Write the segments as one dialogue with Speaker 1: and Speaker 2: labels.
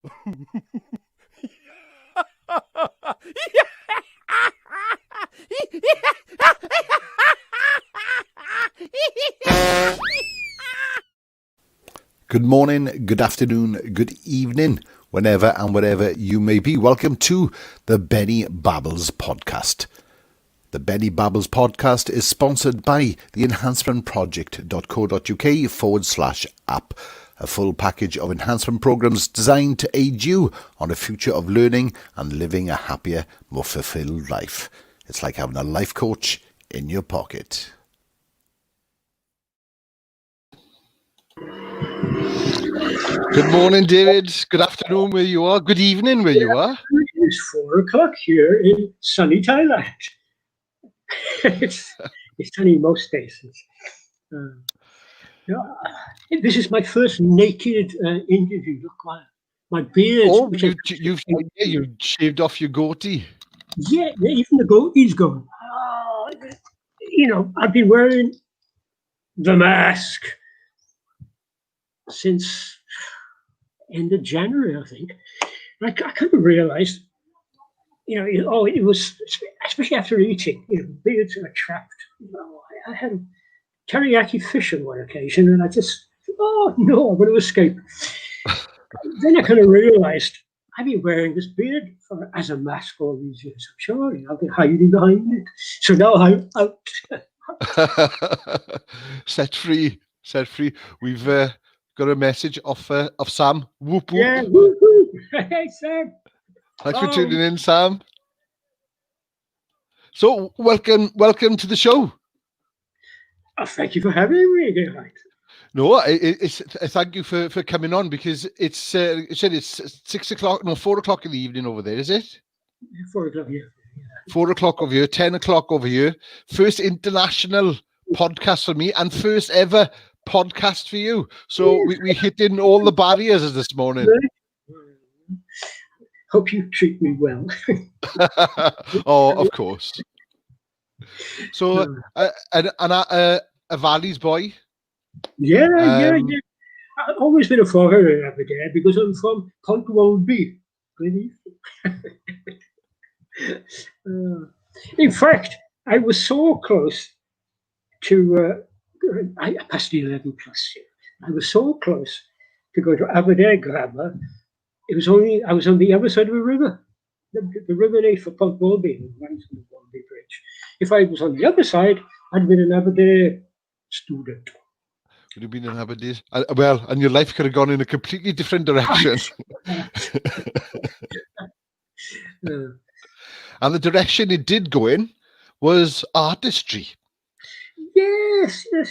Speaker 1: Good morning, good afternoon, good evening, whenever and wherever you may be. Welcome to the Benney Babbles podcast. The Benney Babbles podcast is sponsored by the enhancementproject.co.uk/app, a full package of enhancement programs designed to aid you on a future of learning and living a happier, more fulfilled life. It's like having a life coach in your pocket. Good morning, David. Good afternoon where you are. Good evening where you are.
Speaker 2: It's 4 o'clock here in sunny Thailand. it's sunny most days. This is my first naked interview. Look, my beard.
Speaker 1: Oh, you've shaved off your goatee.
Speaker 2: Yeah, even the goatee's gone. I've been wearing the mask since end of January, I think. I kind of realized, it was, especially after eating, beards are trapped. I had a teriyaki fish on one occasion, and I just, I'm going to escape. Then I kind of realized I've been wearing this beard as a mask all these years. I'm sure I've been hiding behind it. So now I'm out.
Speaker 1: Set free. We've got a message of Sam. Whoop whoop.
Speaker 2: Yeah, whoop whoop. Hey Sam.
Speaker 1: Thanks for tuning in, Sam. So welcome to the show.
Speaker 2: Oh, thank you for having me, Geraint.
Speaker 1: No, it's thank you for coming on, because it's 6 o'clock, no, 4 o'clock in the evening over there, is it?
Speaker 2: 4 o'clock here.
Speaker 1: 4 o'clock over here, 10 o'clock over here. First international podcast for me and first ever podcast for you. So we hit in all the barriers this morning.
Speaker 2: Hope you treat me well.
Speaker 1: Oh, of course. So, a Valley's boy.
Speaker 2: Yeah. I've always been a foreigner over there because I'm from Pont Wolby. In fact, I was so close to, I passed the 11 plus year. I was so close to go to Aberdare Grammar. I was on the other side of the river. The river name for Pont Wolby, right on the Wolby Bridge. If I was on the other side, I'd been an Aberdare student.
Speaker 1: Would have been an Aberdare. And your life could have gone in a completely different direction. And the direction it did go in was artistry.
Speaker 2: Yes. I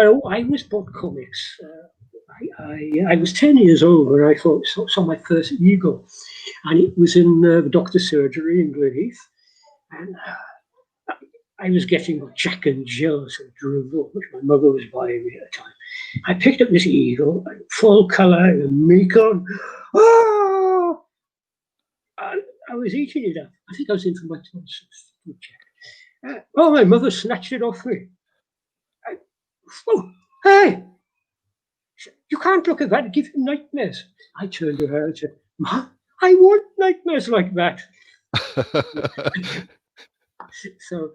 Speaker 2: always bought comics. I was 10 years old when I saw my first Eagle, and it was in the doctor's surgery in Glenheath, and I was getting Jack and Jill, so drivel, which my mother was buying me at the time. I picked up this Eagle, full colour, and make on. I was eating it up. I think I was in for my tonsils. My mother snatched it off me. Hey! You can't look at that, give you nightmares. I turned to her and said, "Ma, I want nightmares like that." So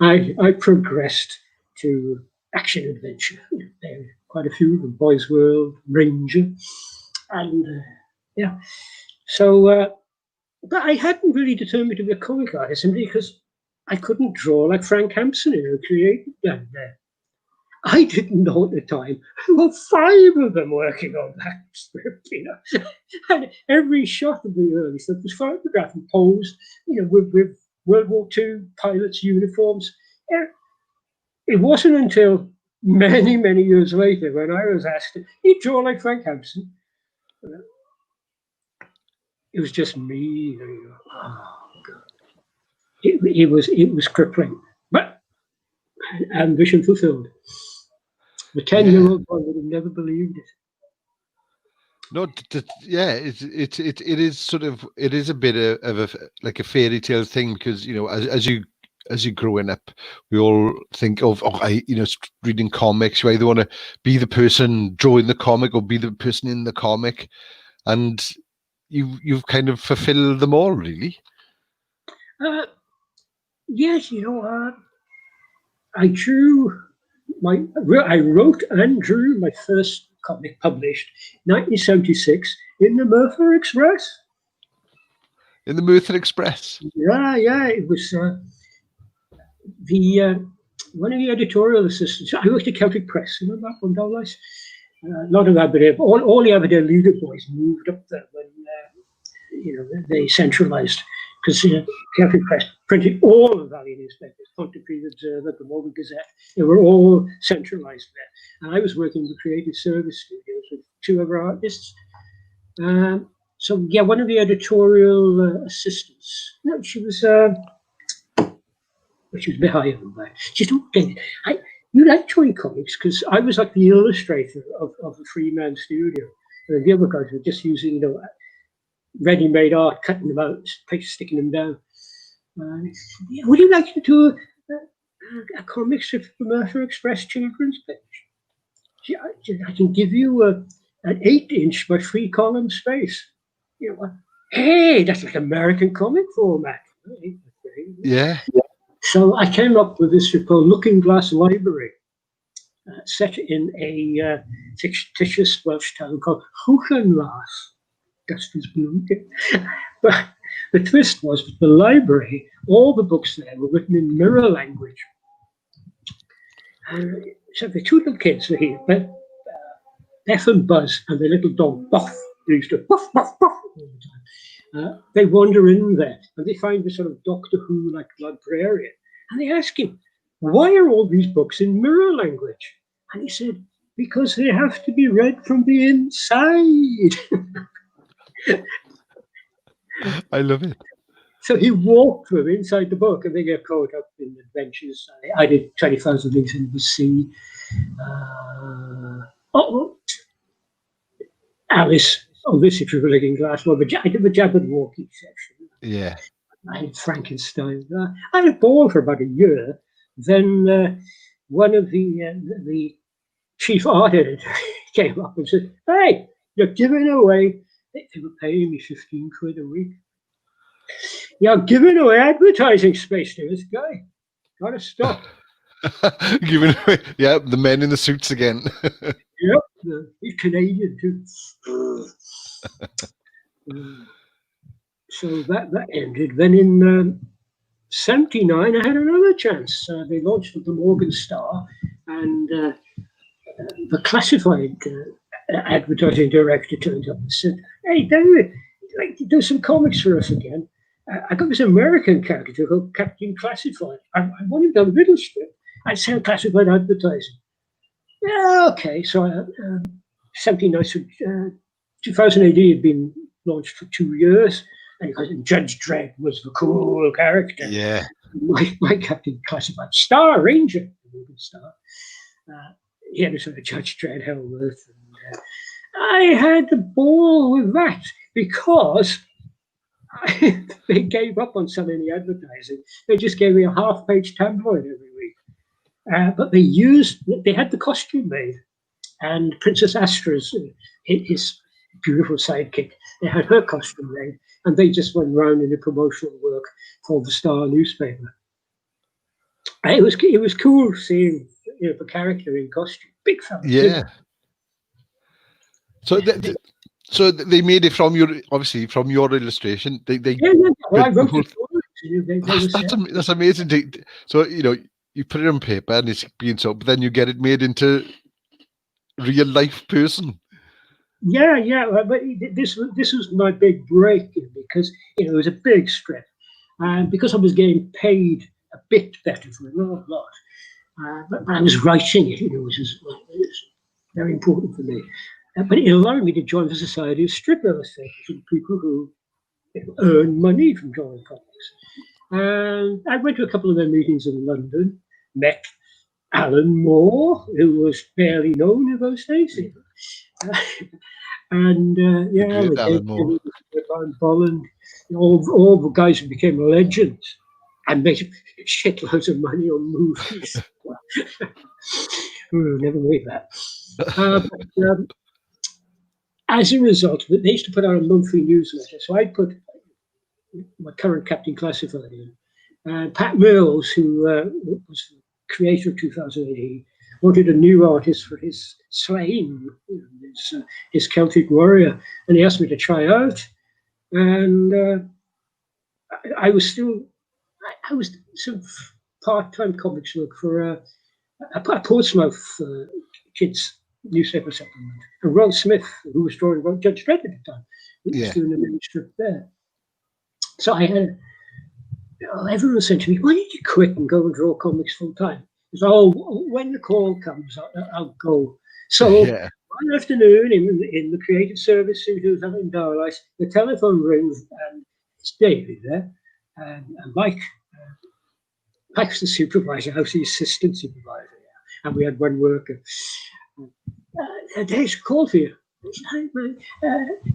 Speaker 2: I progressed to action adventure. There were quite a few of them, Boys World, Ranger, and So, but I hadn't really determined to be a comic artist simply because I couldn't draw like Frank Hampson, who created that there. I didn't know at the time there were 5 of them working on that script, And every shot of the early stuff was photographed and posed, with World War II pilots' uniforms. It wasn't until many, many years later when I was asked, "You draw like Frank Hampson?" It was just me. Oh God! It was crippling, but ambition fulfilled. The 10-year-old boy would have never believed it.
Speaker 1: No, it is sort of, it is a bit of a fairy tale thing, because as you as you're growing up, we all think of, reading comics. You either want to be the person drawing the comic or be the person in the comic, and you've kind of fulfilled them all, really.
Speaker 2: Yes, I wrote and drew my first comic published 1976 in the Merthyr Express.
Speaker 1: In the Merthyr Express?
Speaker 2: Yeah, it was one of the editorial assistants. I worked at Celtic Press, remember that one, Dowlice? A lot of Aberdeen, all the Aberdeen leader boys moved up there when they centralised, because Celtic Press printed all the Valley newspapers, Pontypridd Observer, the Morgan Gazette. They were all centralised there, and I was working in the creative service studios with two other artists. One of the editorial assistants. No, she was a bit higher than that. She's not dead. You like drawing comics, because I was like the illustrator of the three-man studio. And the other guys were just using ready-made art, cutting them out, sticking them down. Would you like to do a comic strip for the Merthyr Express children's page? I can give you an 8-inch by 3-column space. Hey, that's like American comic format.
Speaker 1: Yeah.
Speaker 2: So I came up with this called Looking Glass Library, set in a fictitious Welsh town called Hwchenlas. Dustin's bloom. But the twist was that the library, all the books there were written in mirror language. So the two little kids were here, Beth and Buzz, and the little dog Buff. They used to buff, buff, buff all the time. They wander in there and they find this sort of Doctor Who-like librarian, and they ask him, "Why are all these books in mirror language?" And he said, "Because they have to be read from the inside."
Speaker 1: I love it. So
Speaker 2: he walked them inside the book, and they get caught up in adventures. I did 20,000 Leagues Under the Sea. Alice. Oh, this is a Looking Glass. Well, I did the Jabberwocky section.
Speaker 1: Yeah.
Speaker 2: I had Frankenstein. I had a ball for about a year. Then one of the chief art editors came up and said, "Hey, you're giving away." They were paying me 15 quid a week. "You're giving away advertising space to this guy. Gotta stop."
Speaker 1: Giving away, yeah, the men in the suits again.
Speaker 2: Yep, he's Canadian too. So that ended. Then in '79, I had another chance. They launched the Morgan Star, and the classified advertising director turned up and said, "Hey, David, you'd like to do some comics for us again? I got this American character called Captain Classified. I want him to have a little strip. I'd sell classified advertising." Yeah, okay. So 79, 2000 AD had been launched for 2 years, and Judge Dredd was the cool character.
Speaker 1: Yeah.
Speaker 2: My Captain Classified, Star Ranger, Star. He had a sort of Judge Dredd helmet. And, I had the ball with that because they gave up on selling the advertising. They just gave me a half-page tabloid every week. But they had the costume made, and Princess Astra's, his beautiful sidekick, they had her costume made, and they just went round in the promotional work for the Star newspaper. It was cool seeing the character in costume, big fan.
Speaker 1: Yeah. So they made it from your illustration.
Speaker 2: Well, I wrote it.
Speaker 1: That's amazing. So you put it on paper and it's being sold, but then you get it made into real life person.
Speaker 2: Yeah. But this was my big break, because it was a big strip, and because I was getting paid a bit better for an awful lot, but I was writing it. It was very important for me. But it allowed me to join the Society of Strip Illustrators, people who earn money from drawing comics. And I went to a couple of their meetings in London, met Alan Moore, who was barely known in those days. And Alan Moore. Bolland, all the guys who became legends. and made shitloads of money on movies. Never made that. As a result, they used to put out a monthly newsletter. So I put my current Captain Classified in. And Pat Mills, who was the creator of 2008, wanted a new artist for his Slain, his Celtic warrior, and he asked me to try out. And I was some part-time comics work for a Portsmouth kids newspaper supplement. And Ron Smith, who was drawing about Judge Dredd at the time, he was doing a mini strip there. So I had everyone said to me, "Why did you quit and go and draw comics full time?" I said, "Oh, when the call comes, I'll go." So one afternoon in the creative service studios out in Darlice, the telephone rings and it's David there, and Mike. Mike's the supervisor, I was the assistant supervisor, and we had one worker. Dave's called for you.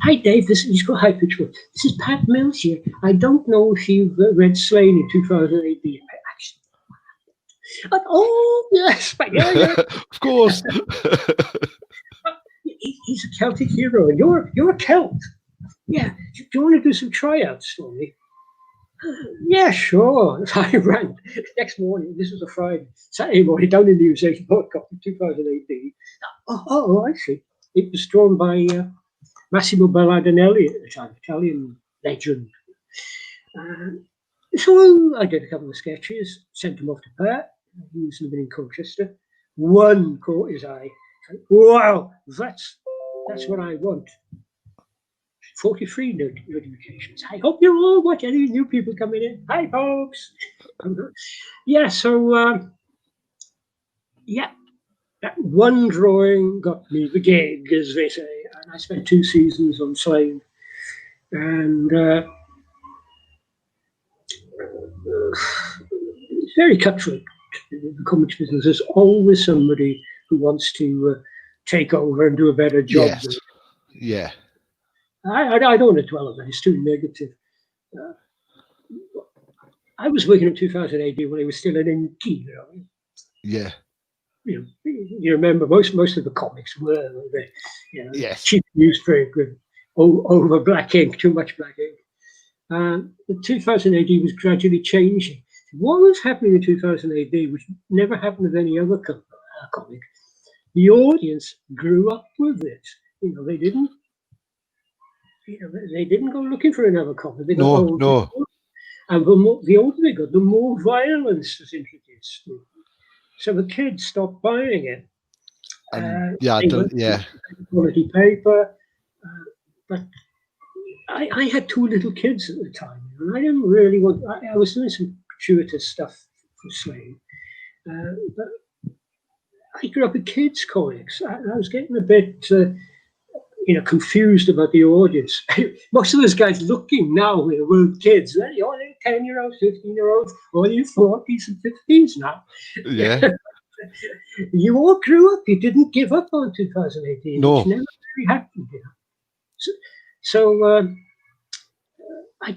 Speaker 2: Hi, Dave. He's got high pitch. This is Pat Mills here. I don't know if you've read Slain in 2008. Oh, yes. Yeah.
Speaker 1: Of course.
Speaker 2: He's a Celtic hero, and you're a Celt. Yeah. Do you want to do some tryouts for me? Yeah, sure. I ran next morning. This was a Friday. Saturday morning, down in the Museum Podcast in 2018. Oh, I see. It was drawn by Massimo Bellardinelli at the time, Italian legend. So I did a couple of sketches, sent them off to Pat. He was living in Colchester. One caught his eye. Wow, that's what I want. 43 notifications. I hope you're all watching. Any new people coming in? Hi, folks. Yeah, so, that one drawing got me the gig, as they say, and I spent 2 seasons on Slain. And it's very cutthroat. The comics business. There's always somebody who wants to take over and do a better job.
Speaker 1: Yes. Yeah.
Speaker 2: I don't want to dwell on that. It's too negative. I was working in 2018 when I was still an inky.
Speaker 1: Yeah.
Speaker 2: You remember most of the comics were
Speaker 1: Yes.
Speaker 2: cheap newspaper, over black ink, too much black ink. The 2018 was gradually changing. What was happening in 2018, which never happened with any other comic, the audience grew up with it. They didn't. They didn't go looking for another comic. They got older.
Speaker 1: No.
Speaker 2: And the older they got, the more violence was introduced. So the kids stopped buying it. Quality paper. But I had 2 little kids at the time, and I didn't really want. I was doing some gratuitous stuff for Slain, but I grew up with kids' comics. I was getting a bit. Confused about the audience. Most of those guys looking now were kids. They're 10-year-olds, 15-year-olds, all you 40s and 50s now.
Speaker 1: Yeah.
Speaker 2: You all grew up. You didn't give up on 2018.
Speaker 1: No.
Speaker 2: Which never really happened. So I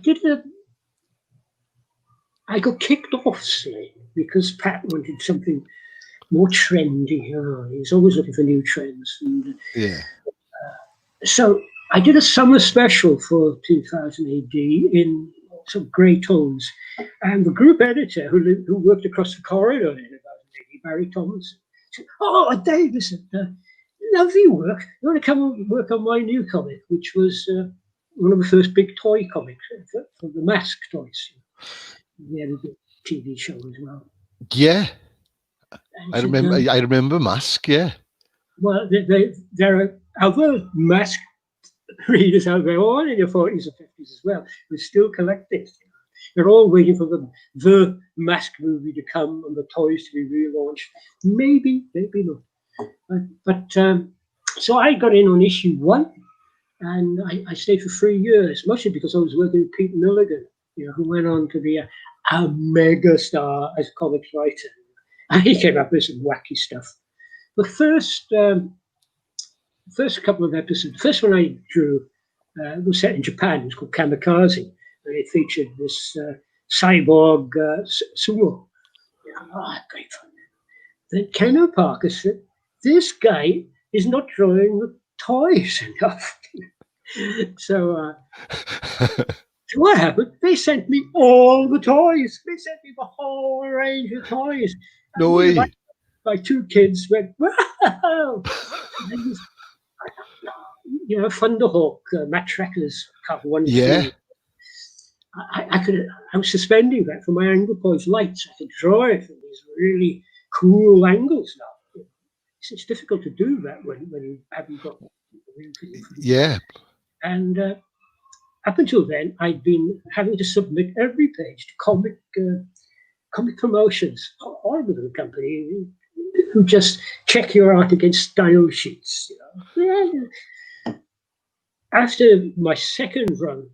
Speaker 2: got kicked off Slain because Pat wanted something more trendy. He's always looking for new trends. And, so I did a summer special for 2000 AD in some grey tones, and the group editor who worked across the corridor in 2000 AD, Barry Thomas, said, "Oh, Dave, listen, lovely work. You want to come and work on my new comic, which was one of the first big toy comics for the Mask toys. We had a big TV show as well."
Speaker 1: Yeah, I remember Mask. Yeah.
Speaker 2: Well, there are other Mask readers out there, all in your 40s or 50s as well, who still collect it. They're all waiting for the Mask movie to come and the toys to be relaunched. Maybe not. But so I got in on issue 1, and I stayed for 3 years, mostly because I was working with Pete Milligan, who went on to be a mega star as a comics writer. And he came up with some wacky stuff. The first couple of episodes, the first one I drew was set in Japan. It was called Kamikaze. And it featured this cyborg sumo. Great fun. Then Kenner Parker said, "This guy is not drawing the toys enough." So what happened? They sent me all the toys. They sent me the whole range of toys.
Speaker 1: No way.
Speaker 2: My two kids went, wow! Thunderhawk, Matt Schrecker's cover 1 and 2. I was suspending that for my angle poise lights. I could draw it from these really cool angles now. It's difficult to do that when you haven't got real people.
Speaker 1: Yeah.
Speaker 2: And up until then, I'd been having to submit every page to comic promotions, horrible little company who just check your art against style sheets. After my second run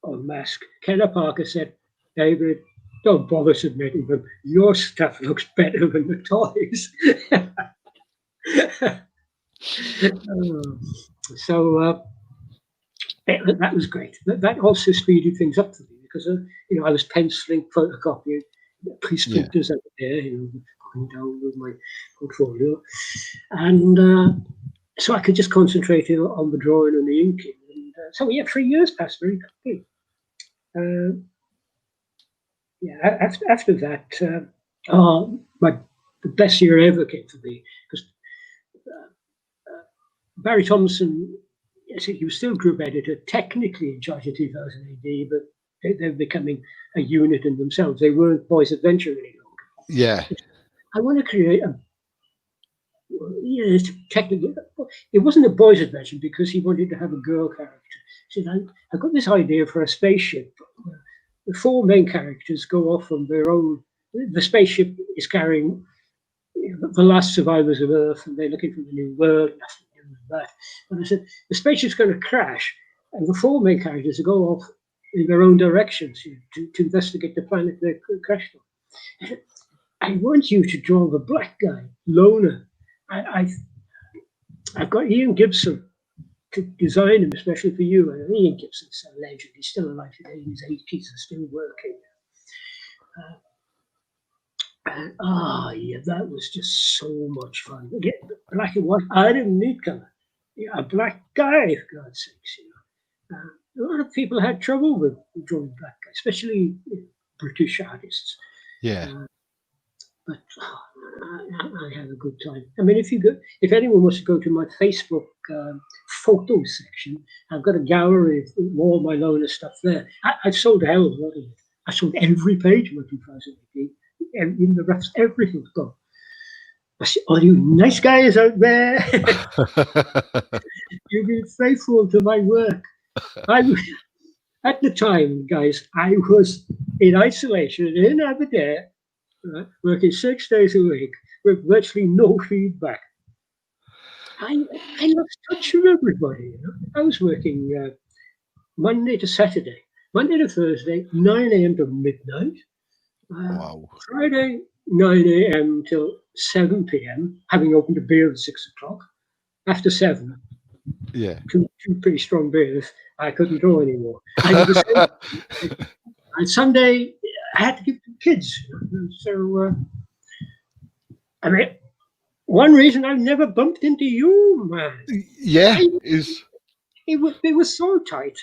Speaker 2: on Mask, Kenner Parker said, "David, don't bother submitting them. Your stuff looks better than the toys." So that was great. That also speeded things up for me because I was penciling, photocopying, police printers out there, going down with my portfolio, and so I could just concentrate on the drawing and the inking. And so 3 years passed very quickly. After that, the best year ever came for me because Barry Thompson, he was still group editor, technically in charge of 2000 AD, but they're becoming a unit in themselves. They weren't Boys Adventure any longer.
Speaker 1: Yeah.
Speaker 2: I want to create technically, it wasn't a Boys Adventure because he wanted to have a girl character. He said, I've got this idea for a spaceship. The 4 main characters go off on their own. The spaceship is carrying the last survivors of Earth, and they're looking for the new world. Nothing to do with that. And I said, the spaceship's going to crash, and the 4 main characters go off in their own directions to investigate the planet they crashed on. I want you to draw the black guy, Loner. I've got Ian Gibson to design him, especially for you. And Ian Gibson's a legend. He's still alive today. In his 80s and still working. That was just so much fun. Again, black and white. I didn't need color. A black guy, for God's sakes. A lot of people had trouble with drawing black guys, especially British artists.
Speaker 1: Yeah.
Speaker 2: But I had a good time. I mean, if anyone wants to go to my Facebook photo section, I've got a gallery of all my Loner stuff there. I've sold a hell of a lot of it. I sold every page of my 2018. In the rest, everything's gone. I said, all you nice guys out there, you've been faithful to my work. At the time, guys, I was in isolation in Aberdeen, working 6 days a week with virtually no feedback. I lost touch with everybody. I was working Monday to Saturday, Monday to Thursday, 9 a.m. to midnight.
Speaker 1: Wow.
Speaker 2: Friday, 9 a.m. till 7 p.m., having opened a beer at 6 o'clock. After 7, two pretty strong beers, I couldn't draw anymore. And Sunday, I had to give to kids. So, I mean, one reason I've never bumped into you, man.
Speaker 1: Yeah,
Speaker 2: it was so tight.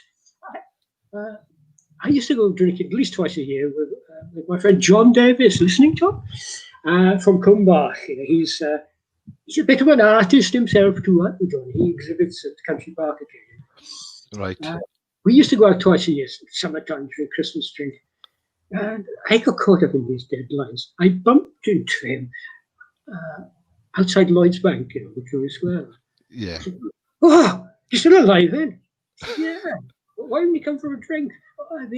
Speaker 2: I used to go drinking at least twice a year with my friend John Davis, listening to him, from Cumbach. He's a bit of an artist himself too, John. He exhibits at Country Park occasionally.
Speaker 1: Right.
Speaker 2: We used to go out twice a year, summertime during Christmas drink. And I got caught up in these deadlines. I bumped into him outside Lloyd's Bank, Victoria Square.
Speaker 1: Yeah.
Speaker 2: Said, "Oh, you're still alive then?" "Yeah. Why didn't you come for a drink?" "Oh, I've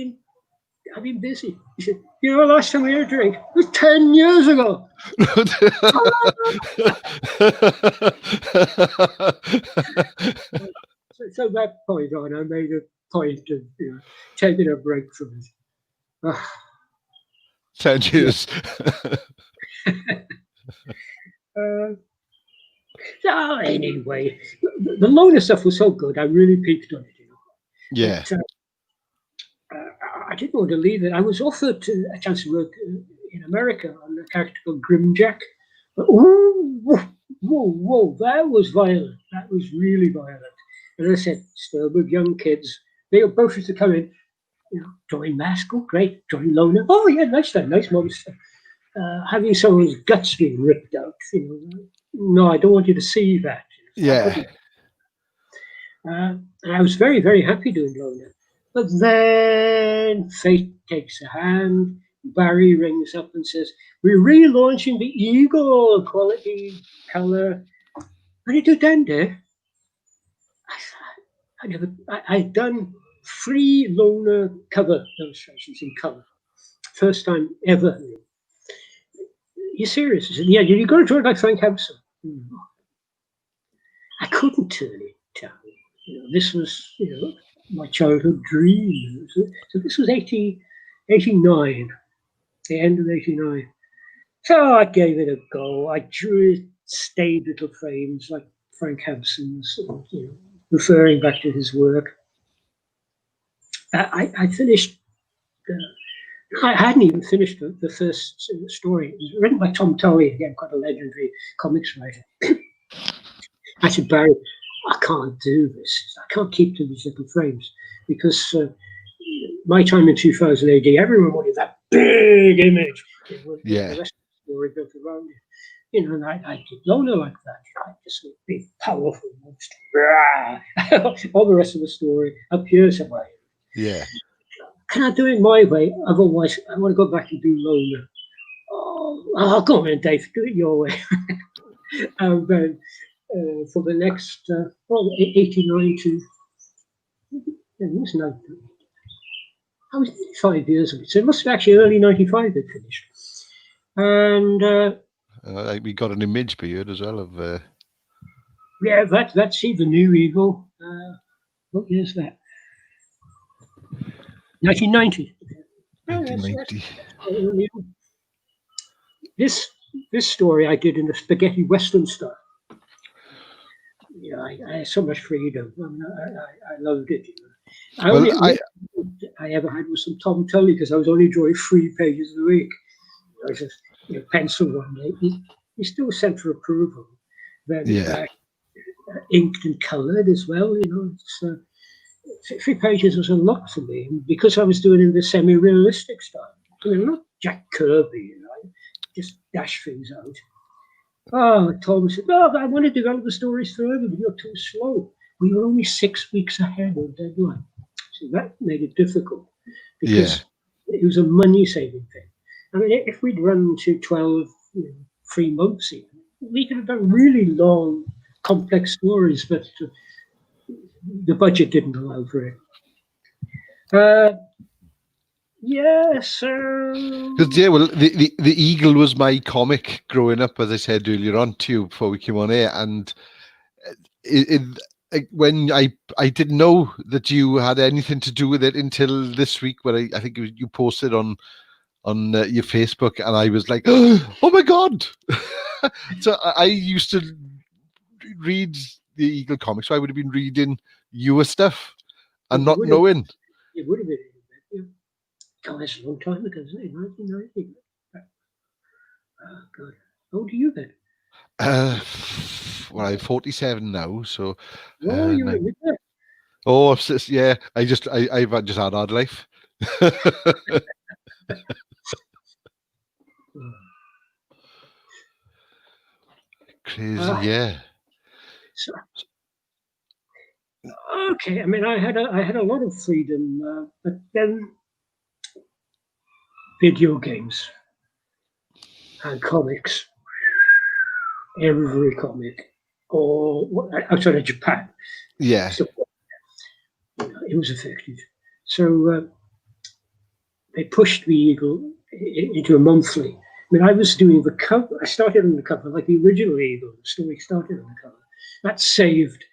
Speaker 2: been busy." He said, last time we had a drink, it was 10 years ago. So that point on, I made a point of taking a break from it.
Speaker 1: 10 years.
Speaker 2: So anyway, the Loner stuff was so good. I really peaked on it.
Speaker 1: Yeah.
Speaker 2: But, didn't want to leave it. I was offered a chance to work in America on a character called Grimjack. But whoa, that was violent. That was really violent. And I said, still with young kids, they were both used to come in, join Mask, oh great, join Lona. Oh yeah, nice monster. Having someone's guts being ripped out, no, I don't want you to see that.
Speaker 1: Yeah.
Speaker 2: And I was very, very happy doing Lona. But then fate takes a hand. Barry rings up and says, we're relaunching the Eagle quality color. What did you done there? I'd done 3 Lona cover illustrations in color. First time ever. You're serious? I said, yeah, you've got to draw it like Frank Hampson. I couldn't turn it down. This was, my childhood dream. So this was 89, the end of 89. So I gave it a go. I drew staid little frames like Frank Hampson's, referring back to his work. I finished. I hadn't even finished the first story. It was written by Tom Towie, again, quite a legendary comics writer. I said, Barry, I can't do this. I can't keep to these little frames because my time in 2000 AD, everyone wanted that big image.
Speaker 1: Yeah.
Speaker 2: The rest of the story built around it. And I did Lona like that. I just a big, powerful monster. All the rest of the story appears that way.
Speaker 1: Yeah.
Speaker 2: Can I do it my way? Otherwise, I want to go back and do Lona. Oh, go on, Dave, do it your way. And then for the next 89 to, I was 5 years of it, so it must have actually early 95 it finished. And
Speaker 1: we got an image period as well of.
Speaker 2: Yeah, that's the new Eagle. What year is that? 1990.
Speaker 1: 1990.
Speaker 2: This story I did in the spaghetti western style. I had so much freedom. I loved it. I ever had was some Tom Tully because I was only drawing 3 pages a week. I was just pencil one day. He still sent for approval. Then inked and coloured as well. It's, 3 pages was a lot for me because I was doing it in the semi-realistic style. Not Jack Kirby, just dash things out. Tom said, I want to develop the stories further, but you're too slow. We were only 6 weeks ahead of deadline. So that made it difficult because it was a money-saving thing. I mean, if we'd run to 12, 3 months even, we could have done really long, complex stories, but the budget didn't allow for it.
Speaker 1: The Eagle was my comic growing up, as I said earlier on to you before we came on air, and when I didn't know that you had anything to do with it until this week, when I think you posted on your Facebook, and I was like, oh my God. So I used to read the Eagle comics, so I would have been reading your stuff and not knowing.
Speaker 2: It would have been. God, that's a long time ago, isn't it? 1990. Oh God, how old are you then?
Speaker 1: I'm 47 now, so.
Speaker 2: You're in there.
Speaker 1: I've just had hard life. Crazy,
Speaker 2: So, okay, I mean, I had a lot of freedom, but then video games and comics, every comic, or outside of Japan, so, it was affected. So they pushed the Eagle into a monthly. I mean, I was doing the cover. I started on the cover, like the original Eagle. The story started on the cover. That saved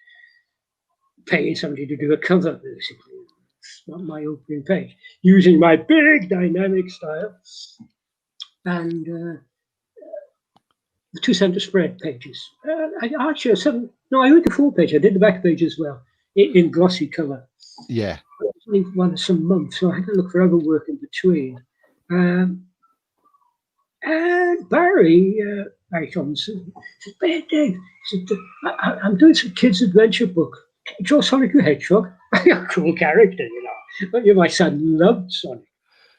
Speaker 2: paying somebody to do a cover, basically. It's not my opening page. Using my big dynamic style and the 2 center spread pages. I went the full page. I did the back page as well in glossy color.
Speaker 1: Yeah.
Speaker 2: only some months, so I had to look for other work in between. And Barry Thompson, said, "Hey, Dave," he said, I'm doing some kids' adventure book. Can you draw Sonic the Hedgehog? A cool character, But my son loved Sonic.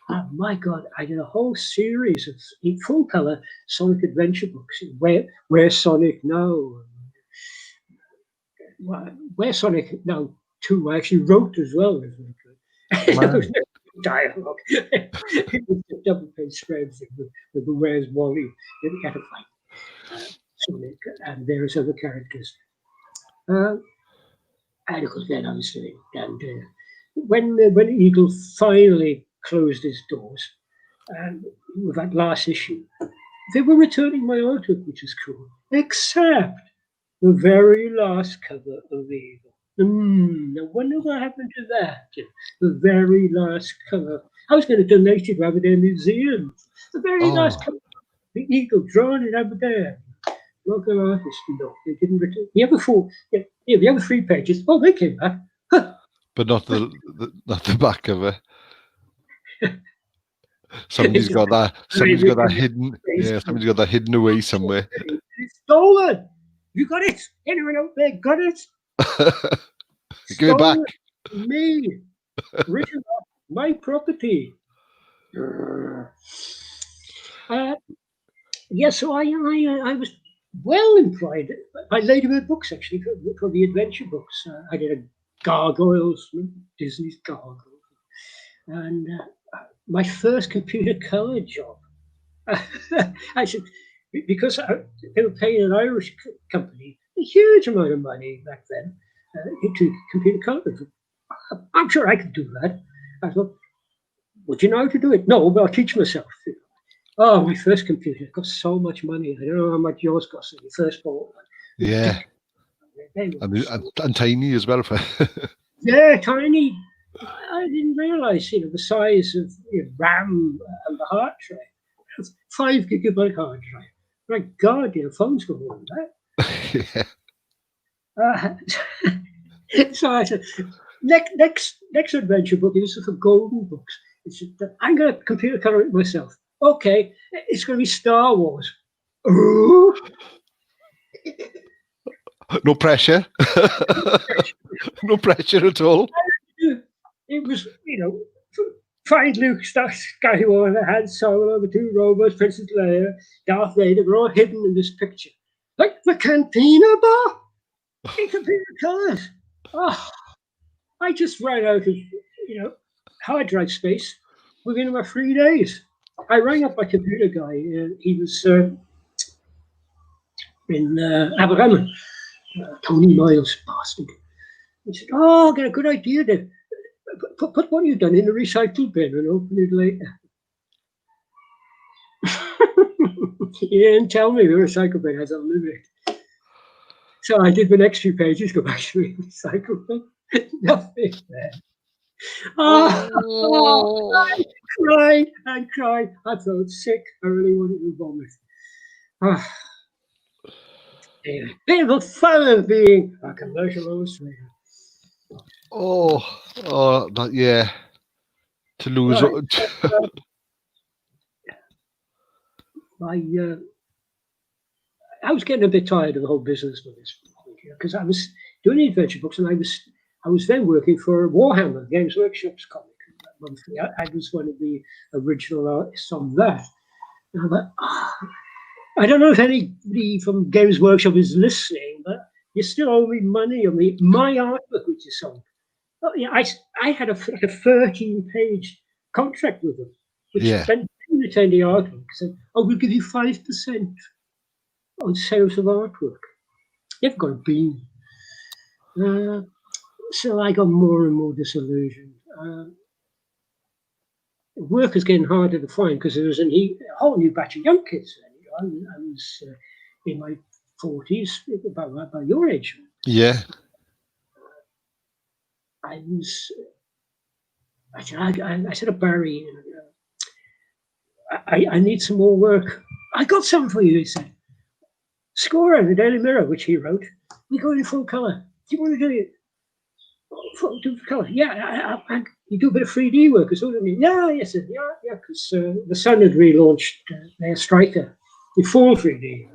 Speaker 2: Oh my God, I did a whole series of full color Sonic adventure books. Where Sonic Now? Where Sonic Now 2 I actually wrote as well. It was no dialogue. It was a double-page spreads with the Where's Wally. Then we had to fight Sonic and various other characters. And of course, then I was doing. And when Eagle finally closed his doors, and with that last issue, they were returning my artwork, which is cool, except the very last cover of Eagle. I wonder what happened to that. The very last cover. I was going to donate it to Aberdeen Museum. The very last cover, the Eagle drawn in Aberdeen. Local artist, no, they didn't return. The other 3 pages. Oh, they came back.
Speaker 1: But not the back cover. Somebody's got that hidden. Yeah, somebody's got that hidden away somewhere.
Speaker 2: It's stolen. You got it. Anyone out there got it?
Speaker 1: Give it back.
Speaker 2: Me. Original, my property. So I was well employed by Ladybird Books, actually, for the adventure books. I did a Gargoyles, Disney's Gargoyles. And my first computer color job, I said, because they were paying an Irish company a huge amount of money back then into computer color. I'm sure I could do that. I thought, would you know how to do it? No, but I'll teach myself. Oh, my first computer cost so much money. I don't know how much yours cost when you first bought one.
Speaker 1: Yeah. And tiny as well.
Speaker 2: Yeah, tiny. I didn't realise, the size of RAM and the hard drive. 5 gigabyte hard drive. My God, phones go on that.
Speaker 1: Yeah.
Speaker 2: So I said, next adventure book is for Golden Books. I'm going to computer color it myself. Okay, it's going to be Star Wars. Ooh.
Speaker 1: No pressure. No pressure at all.
Speaker 2: It was, find Luke, Skywalker, Han Solo, the 2 robots, Princess Leia, Darth Vader, were all hidden in this picture. Like the Cantina bar in computer colors. Oh, I just ran out of, hard drive space within about 3 days. I rang up my computer guy. He was in Abergavenny, Tony Miles, bastard. He said, "Oh, I got a good idea there. Put what you've done in the recycle bin and open it later." He didn't tell me the recycle bin has a limit. So I did the next few pages, go back to the recycle bin. Nothing there. I cried and cried. I felt sick. I really wanted to vomit. Bit of a fun of being a commercial illustrator.
Speaker 1: Yeah. To lose.
Speaker 2: I was getting a bit tired of the whole business with this, because I was doing the adventure books, and I was then working for Warhammer Games Workshop's comic monthly. I was one of the original artists on that. And I thought, I don't know if anybody from Games Workshop is listening, but you still owe me money on my artwork, which is sold. I had a 13-page contract with them, which then retained the artwork. Said, we'll give you 5% on sales of artwork. You've got a bean. So I got more and more disillusioned. Work was getting harder to find because there was a whole new batch of young kids. I was in my 40s, about your age.
Speaker 1: Yeah.
Speaker 2: I said to Barry, I need some more work. I got some for you, he said. Score in the Daily Mirror, which he wrote. We go in full colour. Do you want to do it? Full colour? Yeah, you do a bit of 3D work as well, don't you? Yeah, yes, yeah, because the Sun had relaunched their Striker in full 3D.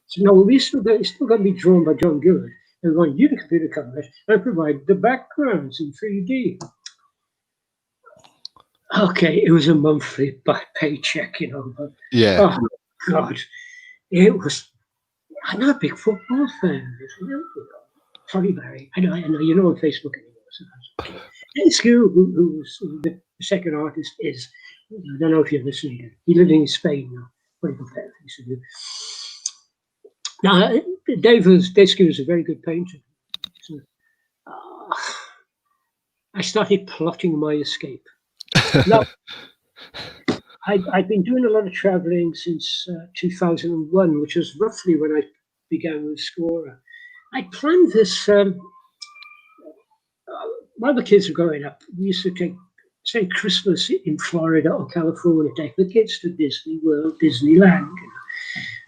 Speaker 2: So now it's still going to be drawn by John Gillard, and we want you to computer color it and provide the backgrounds in 3D. Okay, it was a monthly paycheck, you know. But,
Speaker 1: Yeah.
Speaker 2: oh, God. It was. I'm not a big football fan. Sorry, Barry. I know you're not on Facebook anymore. So that's okay. And Stu, who was the second artist, is. I don't know if you're listening. He lived in Spain now. What a better things to do. Now, Dave Skew was a very good painter. So, I started plotting my escape. Now, I'd been doing a lot of traveling since 2001, which was roughly when I began with Scorer. I planned this, while the kids were growing up, we used to take, say, Christmas in Florida or California, take the kids to Disney World, Disneyland,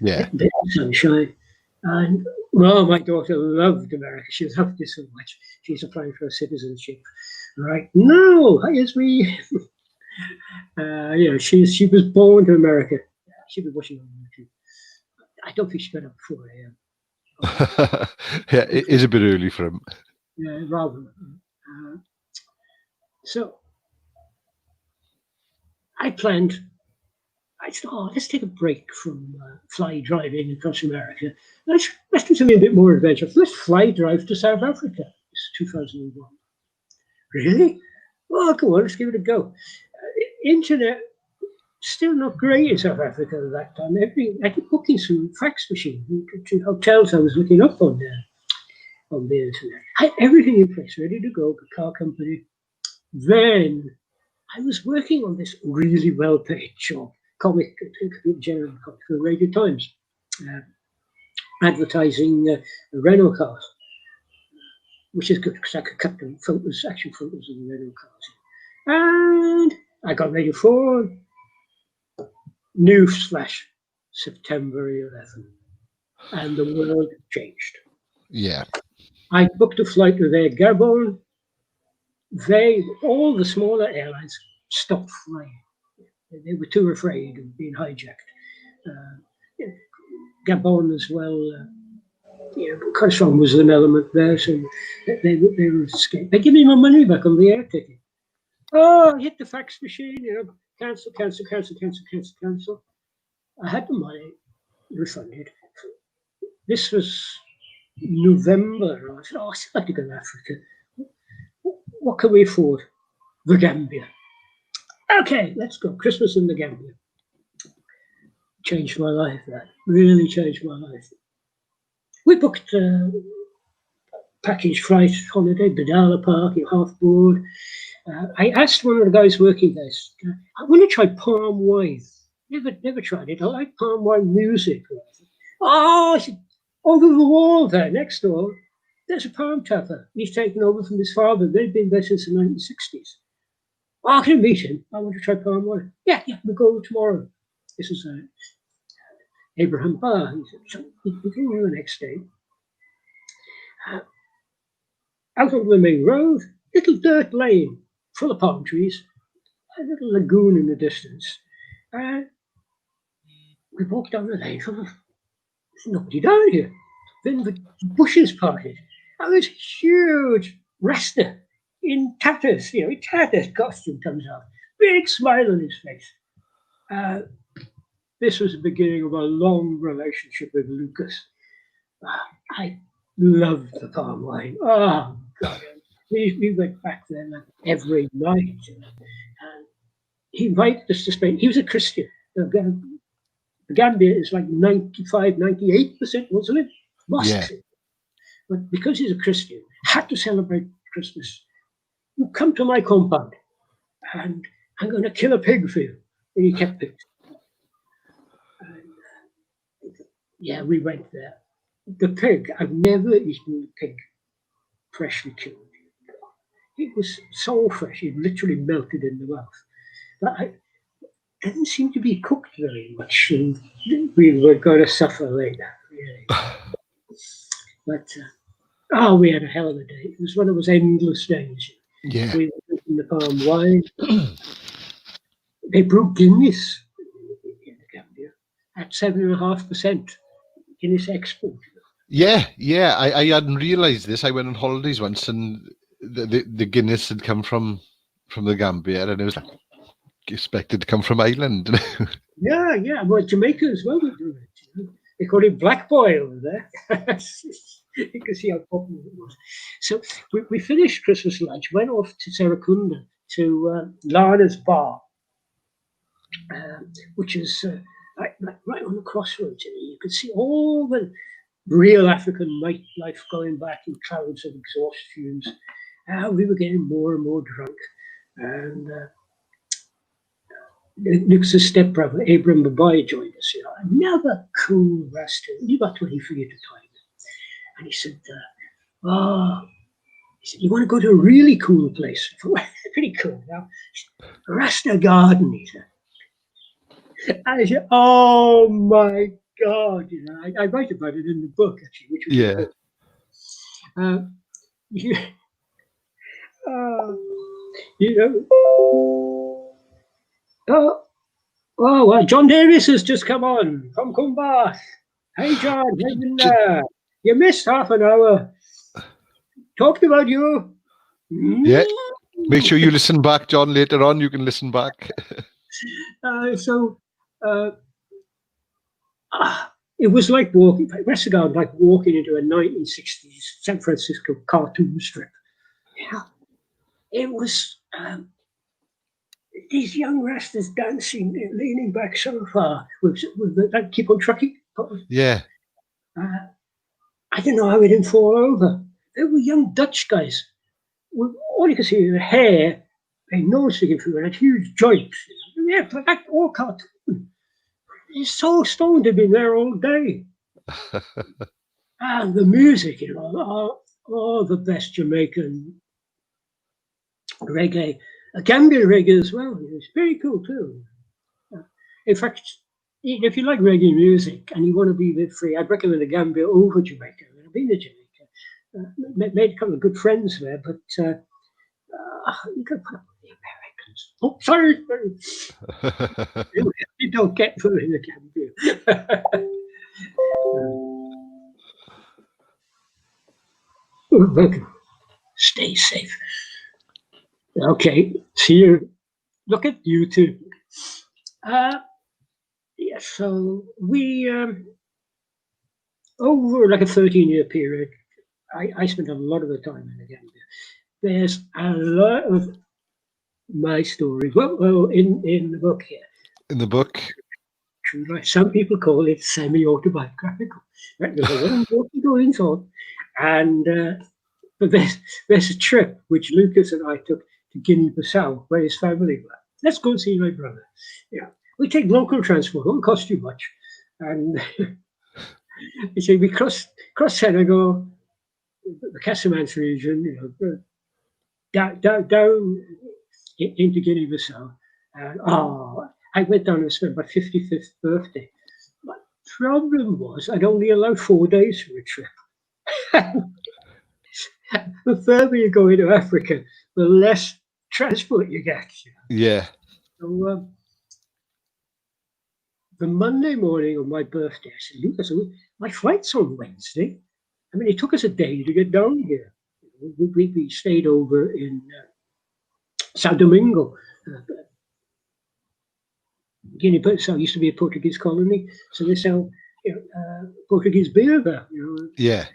Speaker 1: Yeah.
Speaker 2: a bit of sunshine. And, well, my daughter loved America. She loved it so much. She's applying for citizenship right now. Here's me. She was born to America. She was watching on YouTube. I don't think she got up before a.m.
Speaker 1: Yeah, it is a bit early for him.
Speaker 2: Yeah, rather. So I planned. I thought, let's take a break from fly driving across America. Let's do something a bit more adventurous. Let's fly drive to South Africa. It's 2001. Really? Well, come on, let's give it a go. Internet still not great in South Africa at that time. I kept booking through fax machine to hotels I was looking up on the internet. I had everything in place, ready to go, the car company. Then I was working on this really well-paid job, general comic for the Radio Times, advertising Renault cars, which is good because I could cut the photos, actual photos of the Renault cars. And I got Radio 4, newsflash, September 11, and the world changed.
Speaker 1: Yeah.
Speaker 2: I booked a flight to Air Gabon. All the smaller airlines stopped flying. They were too afraid of being hijacked. Gabon as well. Kind of strong Muslim element there, so they were escaped. They give me my money back on the air ticket. Oh, I hit the fax machine, cancel. I had the money refunded. This was November. I said, I'd like to go to Africa. What can we afford? The Gambia. Okay, let's go. Christmas in the Gambia. Changed my life, that. Really changed my life. We booked a package flight holiday, Badala Park, half board. I asked one of the guys working there, I want to try palm wine. Never tried it. I like palm wine music. Oh, I said, over the wall there, next door, there's a palm tapper. He's taken over from his father. They've been there since the 1960s. Oh, I can meet him. I want to try palm wine. Yeah, we'll go tomorrow. This is Abraham Barr. He said, so we came here the next day. Out on the main road, little dirt lane, full of palm trees, a little lagoon in the distance. We walked down the lane. There's nobody down here. Then the bushes parted. And this huge Rasta in tatters, in tatters, costume comes out. Big smile on his face. This was the beginning of a long relationship with Lucas. I loved the palm wine. Oh, God. We went back there like every night. And he invited us to Spain. He was a Christian. The Gambia is like 95, 98% Muslim. Mosques. Yeah. But because he's a Christian, had to celebrate Christmas. You come to my compound and I'm going to kill a pig for you. And he kept pigs. And, we went there. The pig, I've never eaten a pig freshly killed. It was so fresh, it literally melted in the mouth. But it didn't seem to be cooked very much, and we were going to suffer later, really. But, we had a hell of a day. It was one of those endless days.
Speaker 1: Yeah.
Speaker 2: We in the palm wine. They brew Guinness in the Gambia at 7.5% Guinness export.
Speaker 1: Yeah. I hadn't realised this. I went on holidays once, and the Guinness had come from the Gambia, and it was like expected to come from Ireland.
Speaker 2: Yeah. Well, Jamaica as well would do it. You know? They call it Black Boy over there. You can see how popular it was. So we finished Christmas lunch, went off to Serakunda to Lana's Bar, which is right on the crossroads. You could see all the real African nightlife going back in clouds of exhaust fumes. We were getting more and more drunk. And Luke's stepbrother, Abram Babai, joined us. You know, another cool Rasta. He about 23 at the time. And he said, you want to go to a really cool place? Pretty cool. Now, Rasta Garden, he said. I said, oh my God. You know, I write about it in the book, actually, which was you know, well, John Davis has just come on from Kumbath. Hey, John, you missed half an hour. Talking about you.
Speaker 1: Yeah. Make sure you listen back, John. Later on, you can listen back.
Speaker 2: It was like walking, Westergaard, like walking into a 1960s San Francisco cartoon strip. Yeah. It was these young Rastas dancing, leaning back so far with that keep on trucking.
Speaker 1: Yeah.
Speaker 2: I didn't know how we didn't fall over. They were young Dutch guys. All you could see was the hair, their nose sticking through, and had huge joints. Yeah, like all cartoon. He's so stoned to be there all day. And the music, you know, all the best Jamaican reggae, Gambian reggae as well. It's very cool too. In fact, if you like reggae music and you want to be a bit free, I'd recommend the Gambia over Jamaica. I've been to Jamaica, made a couple of good friends there, but you can put up with the Americans. Oh, sorry. You don't get food in the Gambia. Welcome. Stay safe. Okay, see you. Look at YouTube. Yeah, so we, over like a 13-year period, I spent a lot of the time in the Gambia. There's a lot of my stories. Well, in the book here.
Speaker 1: In the book.
Speaker 2: True life. Some people call it semi-autobiographical. Right? There's a lot more goings on. And but there's a trip which Lucas and I took to Guinea-Bissau, where his family were. Let's go and see my brother. Yeah. We take local transport, it won't cost you much. And you see, we cross Senegal, the Casamance region, you know, down into Guinea-Bissau. And I went down and spent my 55th birthday. My problem was I'd only allowed 4 days for a trip. The further you go into Africa, the less transport you get.
Speaker 1: Yeah.
Speaker 2: So the Monday morning of my birthday, I said, Lucas, my flight's on Wednesday. I mean, it took us a day to get down here. We stayed over in Sao Domingo. Guinea-Bissau used to be a Portuguese colony, so they sell Portuguese beer there. You know,
Speaker 1: yeah,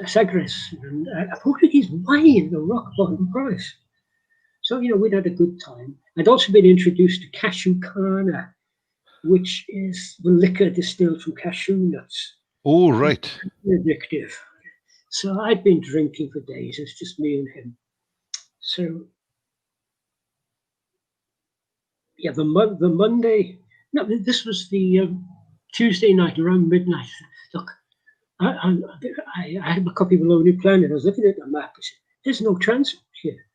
Speaker 2: Sagres and a Portuguese wine, the rock bottom price. So we'd had a good time. I'd also been introduced to cashew cana, which is the liquor distilled from cashew nuts.
Speaker 1: Oh, right.
Speaker 2: Addictive. So I'd been drinking for days. It's just me and him. So yeah, the Monday. No, this was the Tuesday night around midnight. Look, I had a copy of Lonely Planet. I was looking at the map. I said, "There's no transport here.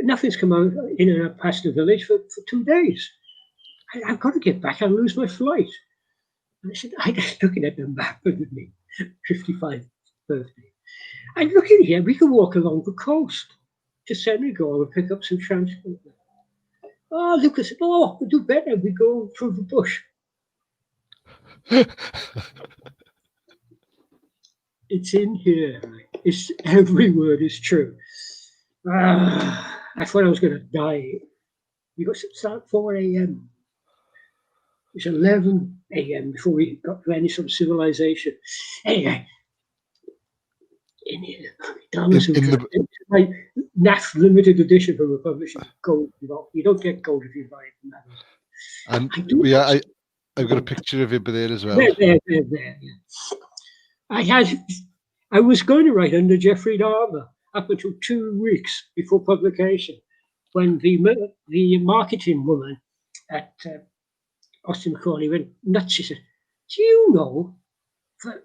Speaker 2: Nothing's come out in and out past the village for 2 days. I've got to get back. I'll lose my flight." And I said, "I'm just looking at the map with me, 55th birthday. I'm looking here. We can walk along the coast." to Senegal and pick up some transport. Oh, Lucas, oh, we do better. We go through the bush. It's in here. It's every word is true. I thought I was going to die. We got to start 4 a.m. It's 11 a.m. before we got to any sort of civilization. Anyway, in here, Dharma Sutra. It's my NAF limited edition from a publisher. Gold. You don't get gold if you buy it from that.
Speaker 1: And I've got a picture of it there as well.
Speaker 2: There. Yeah. I was going to write under Jeffrey Dahmer up until 2 weeks before publication, when the marketing woman at Austin Macaulay went nuts. She said, "Do you know that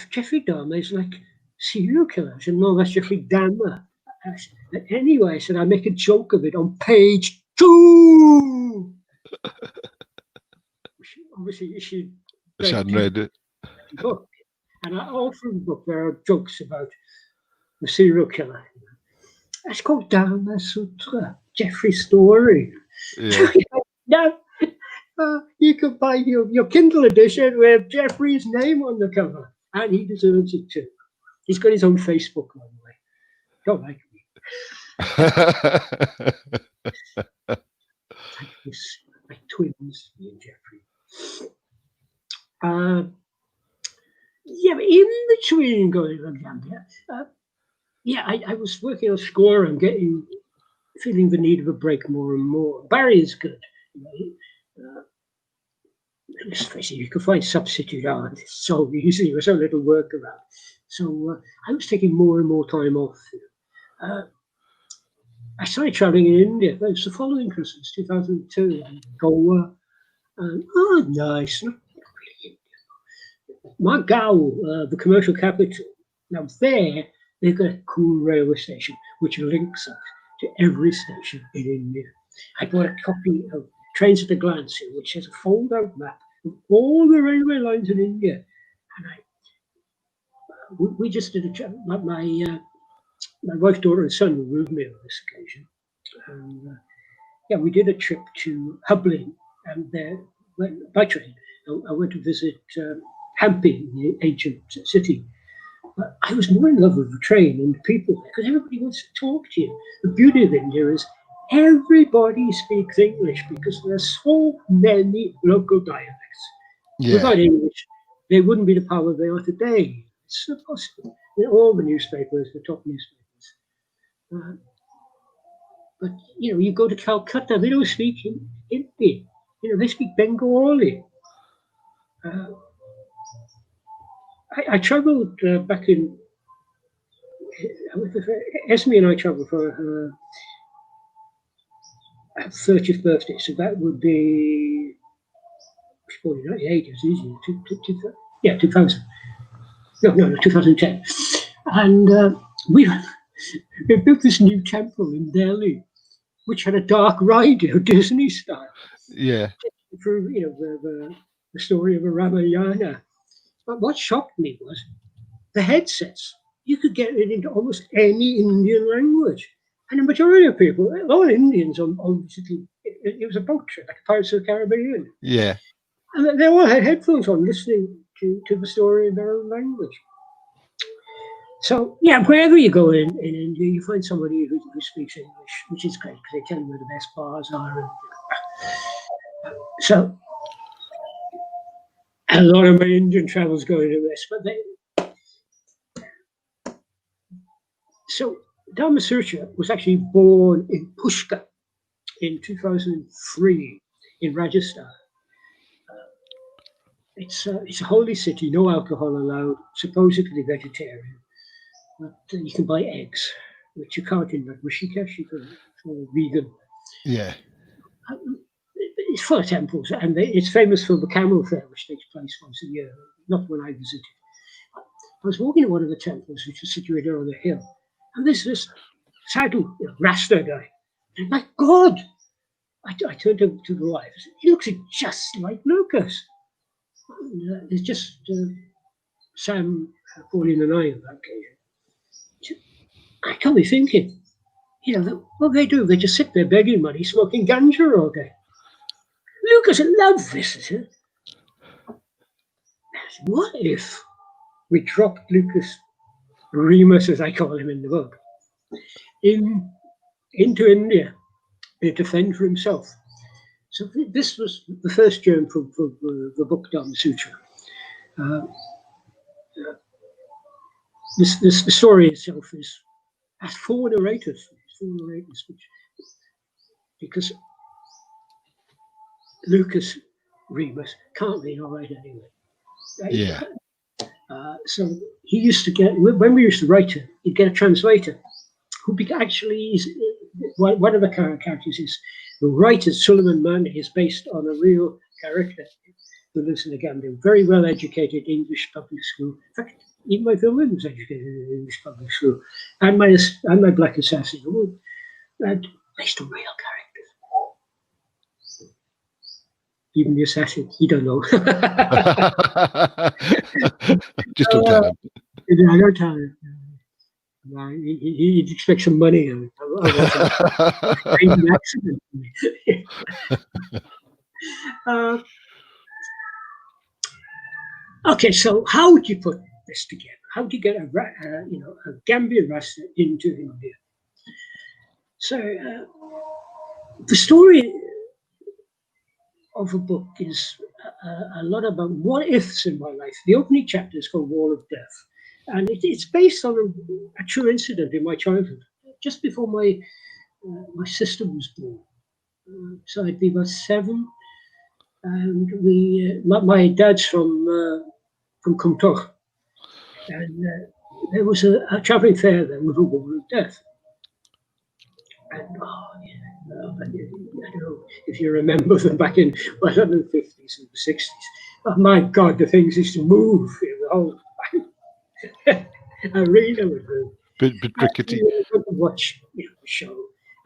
Speaker 2: Jeffrey Dahmer is like serial killer?" I said, "No, that's Jeffrey Dahmer." Anyway, I said, "I make a joke of it on page 2." Obviously, she
Speaker 1: hadn't read it.
Speaker 2: Book. And all through the book, there are jokes about the serial killer. That's called Dharma Sutra, Jeffrey's story.
Speaker 1: Yeah.
Speaker 2: Now, you can buy your Kindle edition with Jeffrey's name on the cover, and he deserves it too. He's got his own Facebook, by the way. Don't like me. Like twins, me and Jeffrey. Yeah, but in between going to Gambia, I was working on score and feeling the need of a break more and more. Barry is good. Let's face it, you can find substitute artists so easy with so little work around. So I was taking more and more time off. I started traveling in India. It was the following Christmas, 2002, in Goa. Nice. Not really India. Macau, the commercial capital. Now there, they've got a cool railway station which links up to every station in India. I bought a copy of Trains at a Glance, which has a fold-out map of all the railway lines in India. And we just did my wife, daughter, and son were with me on this occasion. And we did a trip to Hublin, and there by train. I went to visit Hampi, the ancient city. But I was more in love with the train and the people, because everybody wants to talk to you. The beauty of India is everybody speaks English because there are so many local dialects.
Speaker 1: Yeah.
Speaker 2: Without English, they wouldn't be the power they are today. It's possible. In all the newspapers, the top newspapers. But you go to Calcutta, they don't speak Hindi. They speak Bengali. I travelled back in. Esme and I travelled for her 30th birthday, so that would be 1998. It was easy. 2000. No, 2010. And we built this new temple in Delhi, which had a dark ride, Disney style.
Speaker 1: Yeah.
Speaker 2: Through the story of a Ramayana. But what shocked me was the headsets. You could get it into almost any Indian language. And the majority of people, all Indians on basically, it was a boat trip, like Pirates of the Caribbean.
Speaker 1: Yeah.
Speaker 2: And they all had headphones on listening to the story in their own language. So, wherever you go in India, you find somebody who speaks English, which is great because they tell you where the best bars are. So, a lot of my Indian travels go into this, So Dharma Sutra was actually born in Pushkar in 2003 in Rajasthan. It's a holy city, no alcohol allowed, supposedly vegetarian, but you can buy eggs, which you can't in Rishikesh, you can vegan.
Speaker 1: Yeah.
Speaker 2: It's full of temples, and it's famous for the camel fair, which takes place once a year, not when I visited. I was walking at one of the temples, which was situated on a hill, and there's this sadhu, Rasta guy. And my God! I turned to the wife. I said, he looks just like Lucas. It's just Sam, Pauline, and I on that occasion. got me thinking, what they do, they just sit there begging money, smoking ganja all day. Lucas would love this, is it? What if we dropped Lucas Remus, as I call him in the book, into India to defend for himself? So this was the first germ for the book Dharma Sutra. The story itself has four narrators, because Lucas Remus can't read or write anyway. Right?
Speaker 1: Yeah.
Speaker 2: So he used to get, when we used to write it, he'd get a translator who actually is, one of the characters is, the writer Suleiman Mandi is based on a real character who lives in the Gambia, very well educated English public school. In fact, even my villain was educated in English public school, and my black assassin, and based on real characters. Even the assassin, he don't know.
Speaker 1: Just don't tell him.
Speaker 2: I don't tell him. He'd expect some money. I an accident. Okay, so how would you put this together? How do you get a Gambian Rasta into India? So the story of a book is a lot about what ifs in my life. The opening chapter is called Wall of Death, and it's based on a true incident in my childhood, just before my sister was born. So I'd be about 7, and my dad's from Kumtok, and there was a travelling fair there with a Wall of Death. And I don't know if you remember them back in the 50s and the 60s. Oh my God, the things used to move. The whole arena would move.
Speaker 1: Bit crickety.
Speaker 2: Watch the show,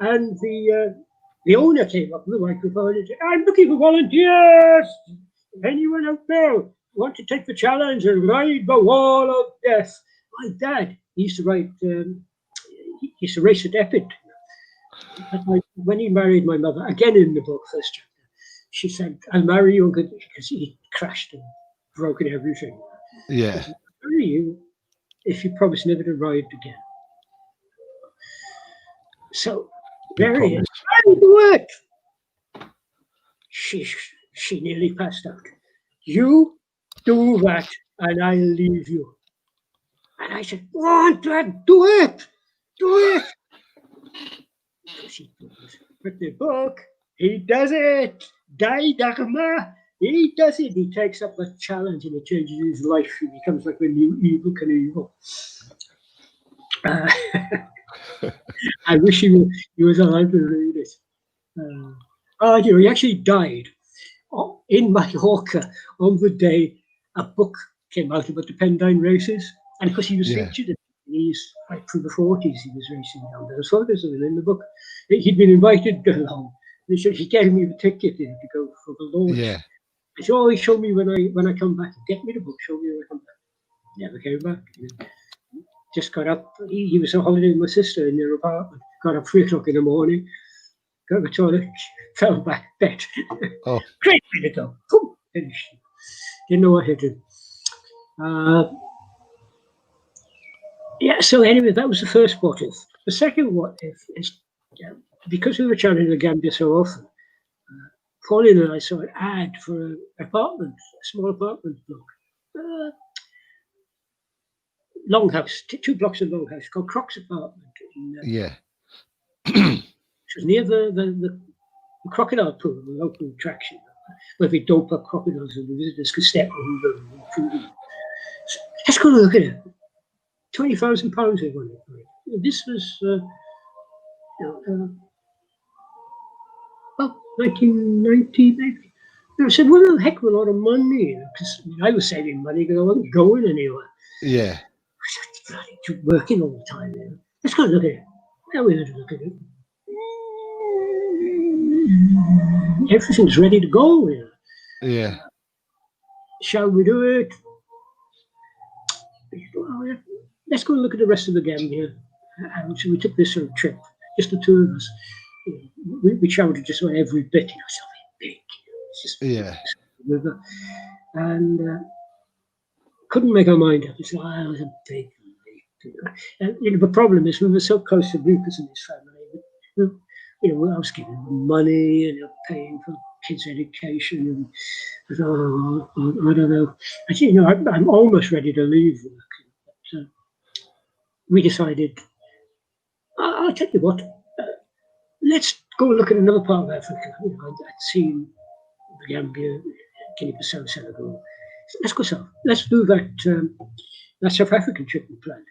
Speaker 2: and the owner came up with the microphone and said, "I'm looking for volunteers. Anyone out there want to take the challenge and ride the Wall of Death?" My dad used to ride. He used to race at Epic. When he married my mother, again in the book, first chapter, she said, "I'll marry you," because he crashed and broken everything.
Speaker 1: Yeah.
Speaker 2: "I'll marry you if you promise never to ride again." So there he is. I do it. She nearly passed out. "You do that, and I'll leave you." And I said, "Go on, Dad, do it. Do it." But the book, he does it. David Dharma, he does it. He takes up a challenge and it changes his life. He becomes like a new evil Knievel. I wish he was alive to read it. He actually died in Mallorca on the day a book came out about the Pendine races. And because he was featured in these, like through the 40s, he was racing down there. There's photos of him in the book. He'd been invited along. He gave me the ticket to go for the launch.
Speaker 1: Yeah.
Speaker 2: He said, "Oh, show me when I come back. Get me the book. Show me when I come back." Never came back. Just got up. He was on holiday with my sister in their apartment. Got up 3 o'clock in the morning. Got to the toilet. Fell back dead.
Speaker 1: Oh.
Speaker 2: Great way to go. Boom, finished. Didn't know what hit him. So anyway, that was the first what if. The second what if is, because we were traveling to Gambia so often, Pauline and I saw an ad for an apartment, a small apartment block. Longhouse, 2 blocks of Longhouse, called Croc's apartment. It was near the crocodile pool, the local attraction, where they dope up crocodiles and the visitors could step on them. So let's go look at it. £20,000 they wanted for it. This was, 1990 maybe. I said, "Well, a heck of a lot of money," because I was saving money because I wasn't going anywhere.
Speaker 1: Yeah.
Speaker 2: I said, "Bloody working all the time. Let's go look at it." Well, we went to look at it. Everything's ready to go.
Speaker 1: Yeah.
Speaker 2: Shall we do it? Let's go and look at the rest of the Gambia. And so we took this sort of trip, just the two of us. We travelled just about every bit, so big, it's just
Speaker 1: Yeah.
Speaker 2: river, and couldn't make our mind up. It's like, it was a big leap. And the problem is we were so close to Lucas and his family. I was giving them money and paying for kids' education, and I don't know. Actually, I'm almost ready to leave work. But, we decided, I'll tell you what, let's go look at another part of Africa. I'd seen the Gambia, Guinea-Bissau, Senegal. Let's go south. Let's do that South African trip we planned.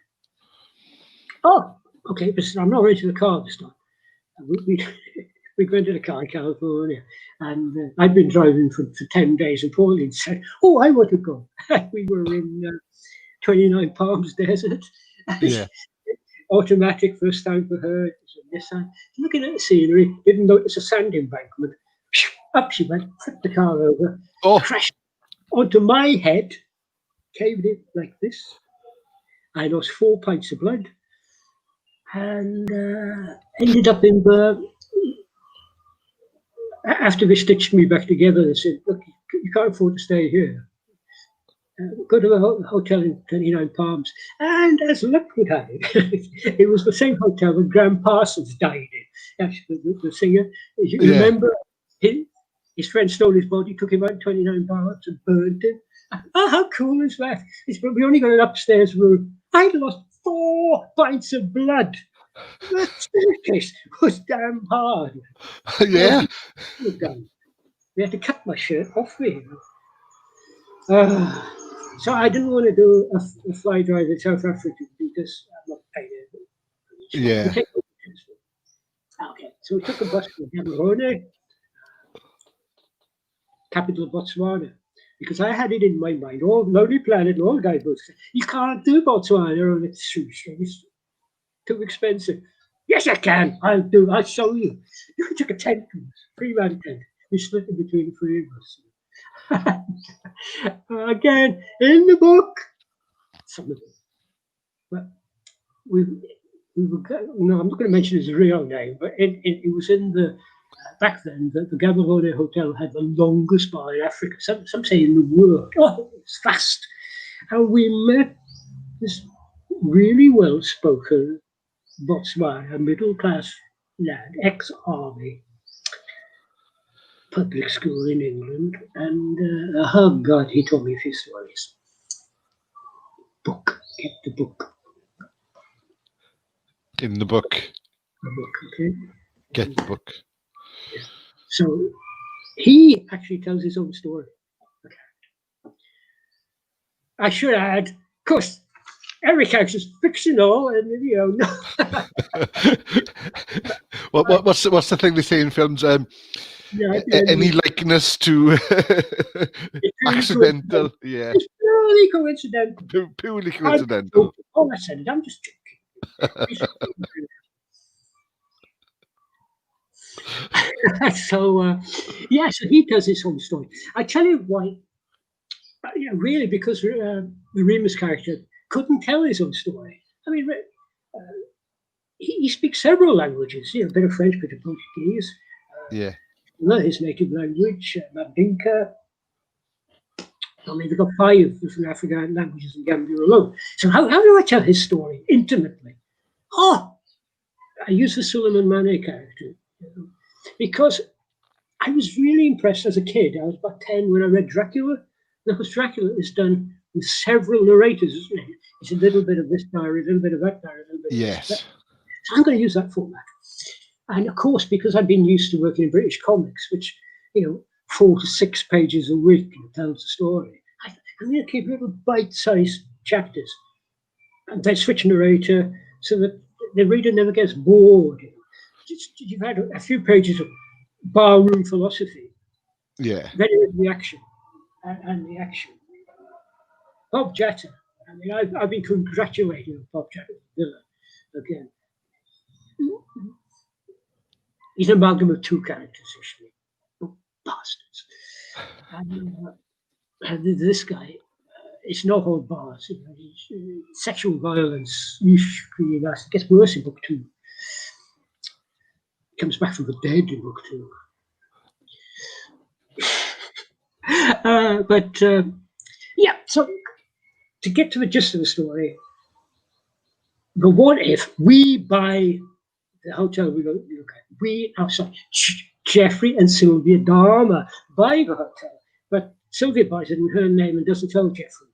Speaker 2: Oh, okay, but I'm not renting a car this time. We rented a car in California, and I'd been driving for 10 days, and Pauline said, "Oh, I want to go." We were in 29 Palms Desert.
Speaker 1: Yeah.
Speaker 2: Automatic, first time for her. It was a Nissan. Looking at the scenery, didn't notice a sand embankment. Up she went, flipped the car over, crashed onto my head, caved in like this. I lost 4 pints of blood, and ended up in the. After they stitched me back together, they said, "Look, you can't afford to stay here. Go to the hotel in 29 Palms." And as luck would have it, it was the same hotel that Graham Parsons died in. Actually, the singer. You remember, his friend stole his body, took him out in 29 Palms and burned him. Oh, how cool is that? We only got an upstairs room. I lost 4 pints of blood. The staircase was damn hard.
Speaker 1: Yeah.
Speaker 2: They had to cut my shirt off me. So I didn't want to do a fly drive in South Africa because I'm not paying it.
Speaker 1: Yeah.
Speaker 2: Okay, so we took a bus to Gaborone, capital of Botswana, because I had it in my mind, all Lonely Planet, all guidebooks, you can't do Botswana, it's too expensive. Yes, I can. I'll show you. We took a tent, 3-man tent. We split it between the 3 of us. Again, in the book, some of them. But we were, I'm not going to mention his real name, but it was in the, back then, the Gaborone Hotel had the longest bar in Africa, some say in the world. Oh, it's fast. And we met this really well-spoken Botswana middle-class lad, ex-army, public school in England, and oh God, he told me a few stories. Book, get the book.
Speaker 1: In the book.
Speaker 2: The book, okay.
Speaker 1: Get the book.
Speaker 2: Yeah. So he actually tells his own story. Okay. I should add, of course, every character is fictional, and no.
Speaker 1: What's the thing they say in films? Any likeness to accidental, yeah.
Speaker 2: It's purely coincidental.
Speaker 1: Purely coincidental.
Speaker 2: Oh, I said it. I'm just joking. So he tells his own story. I tell you why. Really, because the Remus character couldn't tell his own story. I mean, he speaks several languages. A bit of French, a bit of Portuguese. His native language, Mandinka. I mean, they've got 5 different African languages in Gambia alone. So how do I tell his story intimately? I use the Suleiman Mane character, because I was really impressed as a kid. I was about 10 when I read Dracula. Because Dracula is done with several narrators, isn't it? It's a little bit of this diary, a little bit of that diary, a little bit of that. So I'm going to use that format. And of course, because I've been used to working in British comics, which, 4 to 6 pages a week tells a story, I'm going to keep little bite-sized chapters and then switch narrator so that the reader never gets bored. You've had a few pages of barroom philosophy.
Speaker 1: Yeah.
Speaker 2: Then the action. And the action. Bob Jatter. I mean, I've been congratulating Bob Jatter Villa again. He's an amalgam of 2 characters, actually. Bastards. And this guy it's no hold bars. Sexual violence usually gets worse in book 2. Comes back from the dead in book 2. Yeah, so to get to the gist of the story, the what if we buy the hotel we look at, Jeffrey and Sylvia Dharma buy the hotel, but Sylvia buys it in her name and doesn't tell Jeffrey.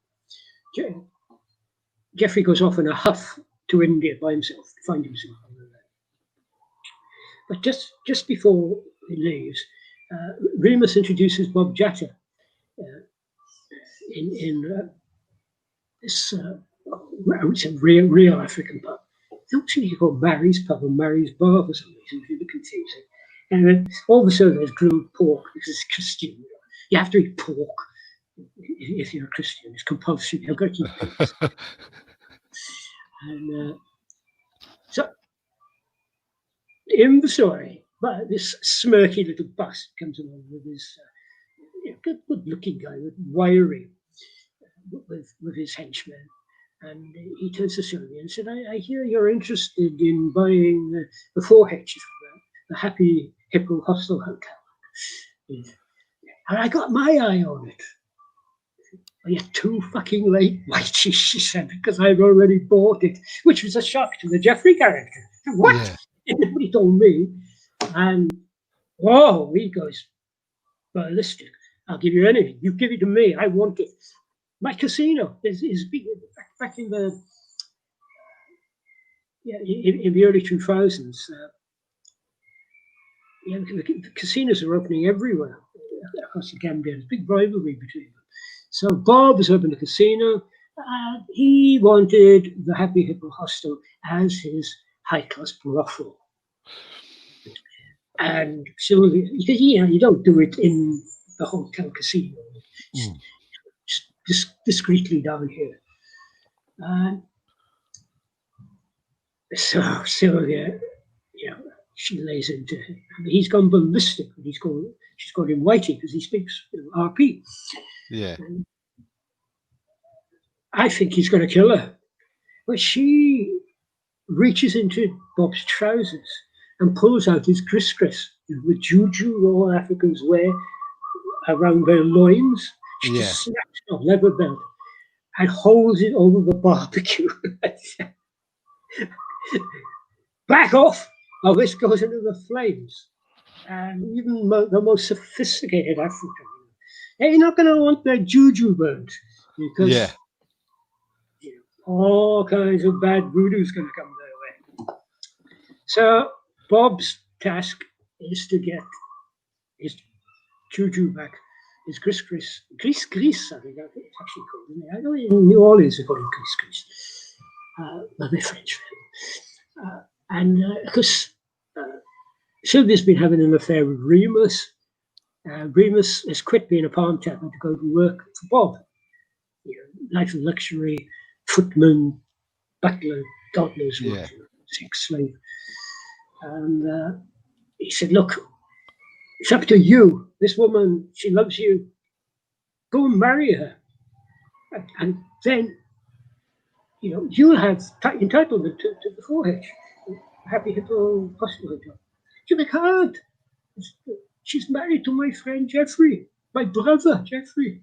Speaker 2: Jeffrey goes off in a huff to India by himself to find himself. But just before he leaves, Remus introduces Bob Jatter in this it's a real African pub. It's actually called Mary's Pub or Mary's Bar for some reason, it's a bit confusing. And then all of a sudden there's grilled pork because it's Christian. You have to eat pork if you're a Christian. It's compulsory. You've got to eat pork. And so in the story, but this smirky little bust comes along with his good-looking guy, wiry, with his henchmen. And he turns to Sylvia and said, I hear you're interested in buying the 4H, the Happy Hippo Hostel Hotel. And I got my eye on it. Well, you're too fucking late, Whitey, she said, because I've already bought it, which was a shock to the Jeffrey character. What? Yeah. Nobody told me. And, whoa, he goes ballistic. I'll give you anything. You give it to me. I want it. My casino is big. Back in the in the early 2000s, the casinos are opening everywhere across the Gambia. There's a big rivalry between them. So Bob has opened a casino. He wanted the Happy Hippo Hostel as his high-class brothel. And so, because you don't do it in the hotel casino, just discreetly down here. So Sylvia, she lays into him. I mean, he's gone ballistic. She's called him Whitey because he speaks RP.
Speaker 1: Yeah.
Speaker 2: And I think he's going to kill her. But she reaches into Bob's trousers and pulls out his gris-gris, the juju all Africans wear around their loins. She just snaps off leather belt and holds it over the barbecue. Back off, or this goes into the flames. And even the most sophisticated African, they're not going to want their juju burnt because all kinds of bad voodoo's going to come their way. So Bob's task is to get his juju back, his gris-gris, I think it's actually called, isn't it? I know in New Orleans they call it gris-gris. My French friend. And because Sylvia's been having an affair with Remus. Remus has quit being a palm tapper to go to work for Bob. Life of luxury, footman, butler, God knows what, sex slave. And he said, look, it's up to you. This woman, she loves you. Go and marry her. And then, you'll have entitlement to the 4H. Happy Hippo Hospital. She can't. She's married to my friend Jeffrey, my brother Jeffrey.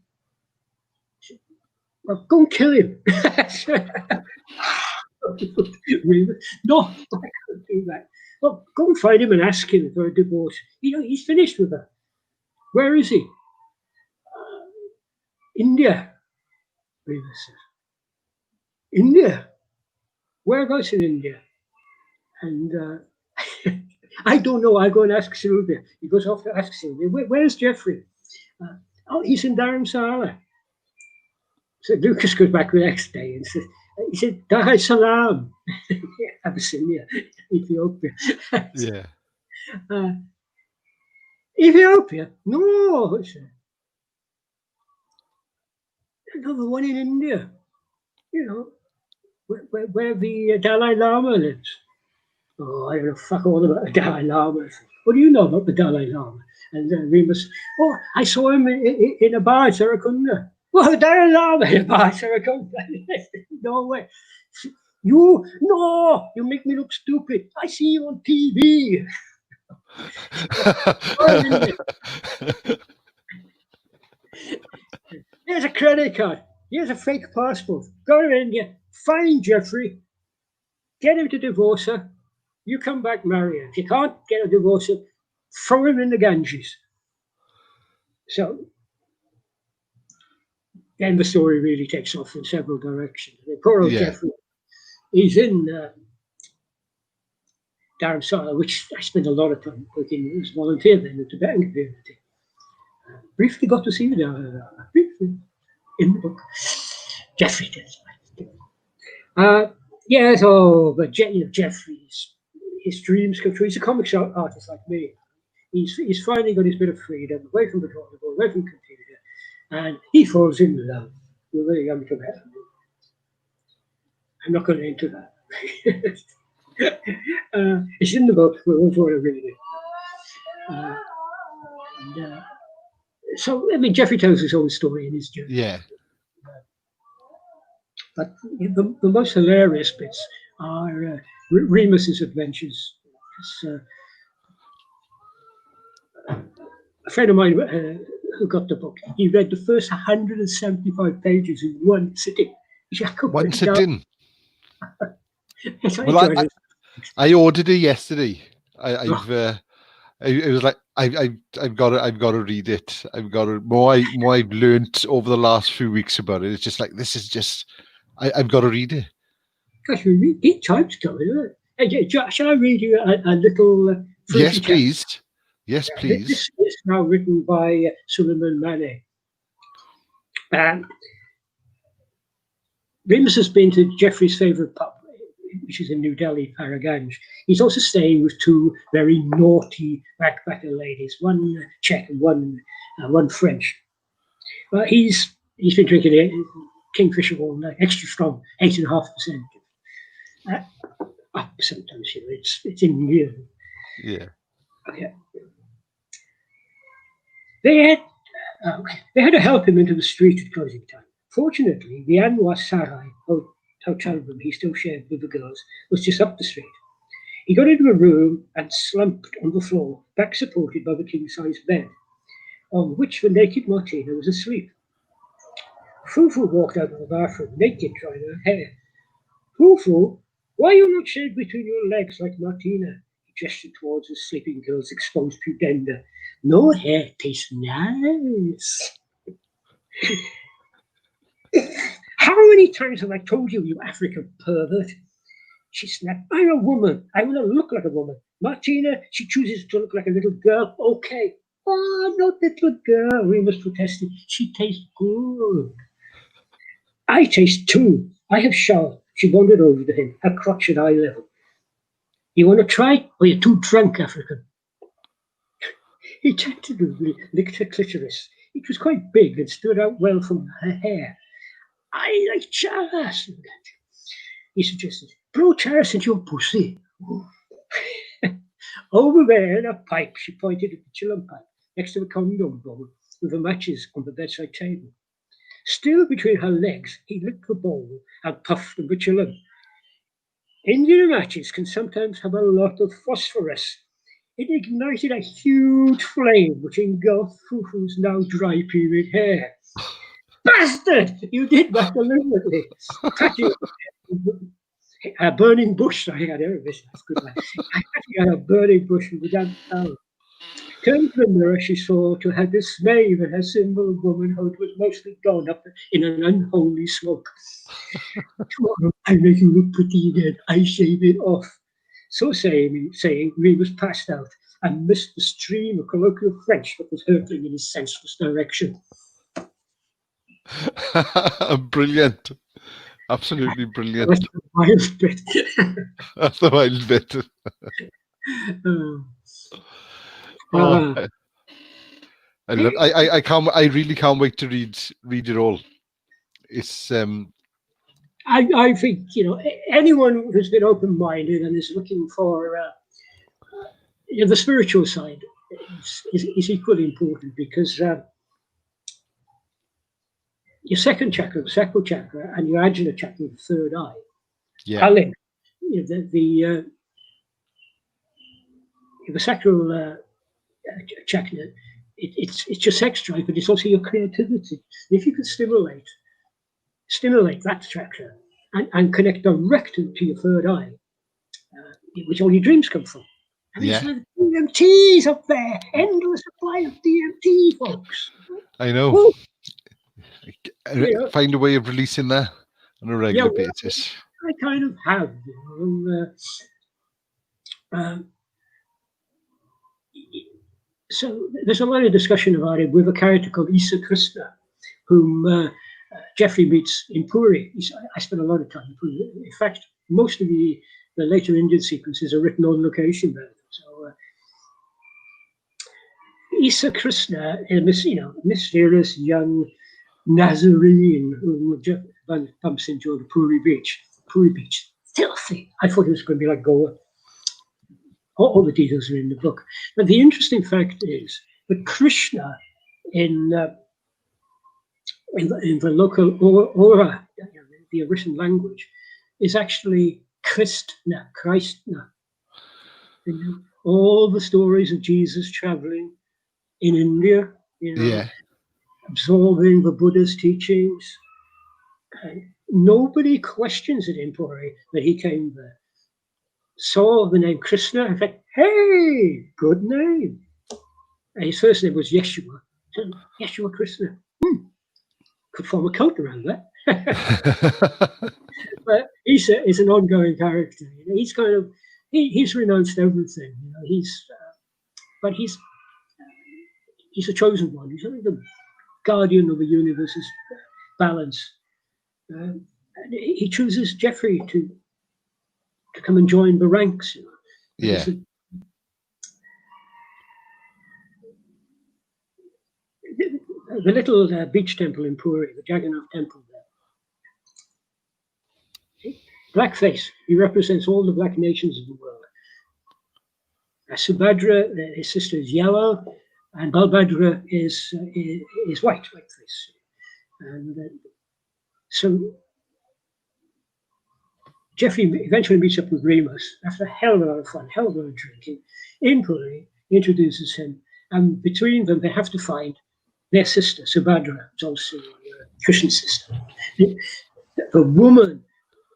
Speaker 2: Well, go and kill him. No, I can't do that. Well, go and find him and ask him for a divorce. He's finished with her. Where is he? India. Remus says. India? Whereabouts in India? And I don't know. I go and ask Sylvia. He goes off to ask Sylvia. Where's Jeffrey? He's in Dharamsala. So Lucas goes back the next day and says, he said, Dar es Salaam, Abyssinia, Ethiopia.
Speaker 1: Yeah.
Speaker 2: Ethiopia? No. Another one in India, where the Dalai Lama lives. Oh, I don't know fuck all about the Dalai Lama. What do you know about the Dalai Lama? And Remus, I saw him in a bar in Sarakunda. Well, they're alarming about her. No way. You, no, you make me look stupid. I see you on TV. Here's a credit card. Here's a fake passport. Go in India, find Jeffrey, get him to divorce her. You come back, marry her. If you can't get a divorce, throw him in the Ganges. So then the story really takes off in several directions. The poor old Jeffrey, he's in Dharamsala, which I spent a lot of time working as a volunteer then in the Tibetan community. Briefly got to see the briefly in the book. Jeffrey does. But Jeffrey's his dreams come true. He's a comic artist like me. He's finally got his bit of freedom, away from the drawing board, away from the computer, and he falls in love with a young Tibetan. I'm not going into that. It's in the book. We won't want to read it. So, I mean, Jeffrey tells his own story in his journey.
Speaker 1: Yeah.
Speaker 2: But the most hilarious bits are Remus's adventures. A friend of mine who got the book, he read the first 175 pages in one sitting.
Speaker 1: One sitting? Well, I ordered it yesterday. It was like I've got to read it. I've got to more I've learnt over the last few weeks about it. It's just like this is just I've got to read it.
Speaker 2: Gosh, we read deep times going. Shall I read you a little?
Speaker 1: Yes, please. Yes, please.
Speaker 2: This is now written by Suleiman Mane. Remus has been to Jeffrey's favourite pub, which is in New Delhi, Paraganj. He's also staying with two very naughty backpacker ladies, one Czech and one French. He's been drinking Kingfisher all night, extra strong, 8.5%. Up sometimes, it's in here.
Speaker 1: Yeah.
Speaker 2: Okay. They had to help him into the street at closing time. Fortunately, the Anwar Sarai hotel room he still shared with the girls was just up the street. He got into a room and slumped on the floor, back supported by the king-size bed, on which the naked Martina was asleep. Fufu walked out of the bathroom, naked, trying her hair. Fufu, why are you not shaved between your legs like Martina? He gestured towards the sleeping girl's exposed pudenda. No hair tastes nice. How many times have I told you, you African pervert? She snapped. I'm a woman. I want to look like a woman. Martina, she chooses to look like a little girl. Okay. Oh, not little girl, Remus protested. She tastes good. I taste too. I have showered. She wandered over to him, her crotch at eye level. You want to try? Or you're too drunk, African? He tentatively licked her clitoris. It was quite big and stood out well from her hair. I like Charas, he suggested. Blow Charas into your pussy. Over there in a pipe, she pointed at the chillum pipe next to the condom bowl with the matches on the bedside table. Still between her legs, he licked the bowl and puffed the chillum. Indian matches can sometimes have a lot of phosphorus. It ignited a huge flame which engulfed Fufu's now dry period hair. Bastard! You did that deliberately. A burning bush. I had this. That's good. I had a burning bush in the damn town. Turning to the mirror, she saw to her dismay that her symbol of womanhood was mostly gone up in an unholy smoke. Tomorrow I make you look pretty again. I shave it off. So saying, Remus passed out and missed the stream of colloquial French that was hurtling in his senseless direction.
Speaker 1: Brilliant. Absolutely brilliant.
Speaker 2: That's the wild bit.
Speaker 1: That's the wild bit. I love. I can't. I really can't wait to read it all. It's.
Speaker 2: I think anyone who's been open-minded and is looking for the spiritual side is equally important because your second chakra, the sacral chakra, and your ajna chakra, the third eye, are linked. You know, the sacral chakra, it's your sex drive, but it's also your creativity. If you can stimulate that chakra and connect directly to your third eye, which all your dreams come from. And there's DMTs up there, endless supply of DMT, folks.
Speaker 1: I know. Find a way of releasing that on a regular basis.
Speaker 2: I kind of have, so there's a lot of discussion about it with a character called Isa Krishna, whom Jeffrey meets in Puri. I spent a lot of time in Puri. In fact, most of the later Indian sequences are written on location there. So Isa Krishna, a mysterious young Nazarene who bumps into the Puri beach. Puri beach, filthy. I thought it was going to be like Goa. All the details are in the book. But the interesting fact is that Krishna in the local aura, the original language, is actually Christna. All the stories of Jesus traveling in India, absorbing the Buddha's teachings. Nobody questions it in Puri that he came there. Saw the name Krishna, in fact, hey, good name. And his first name was Yeshua. Yeshua Krishna. Could form a cult around that. But he's an ongoing character. He's kind of he's renounced everything. But he's a chosen one. He's the guardian of the universe's balance. And he chooses Jeffrey to come and join the ranks. The little beach temple in Puri, the Jagannath temple there. Blackface, he represents all the black nations of the world. Subhadra, his sister, is yellow, and Balbhadra is white, blackface. And so Jeffrey eventually meets up with Remus after a hell of a lot of fun, hell of a lot of drinking in Puri, introduces him, and between them they have to find their sister, Subhadra, who's also Krishna's sister, the woman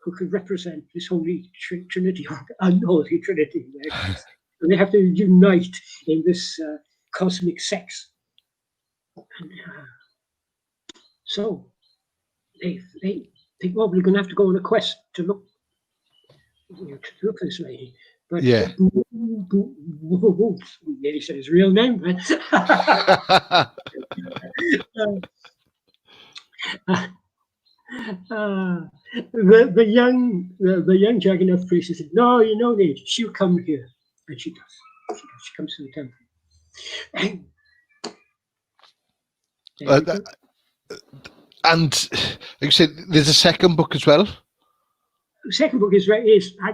Speaker 2: who could represent this holy trinity, or unholy trinity. And they have to unite in this cosmic sex. And, so they think, well, we're going to have to go on a quest to look for this lady. But we nearly said his real name. The young Jagannath priest said, "No, you know need. She'll come here," and she does. She comes to the temple.
Speaker 1: And like you said, there's a second book as well.
Speaker 2: The second book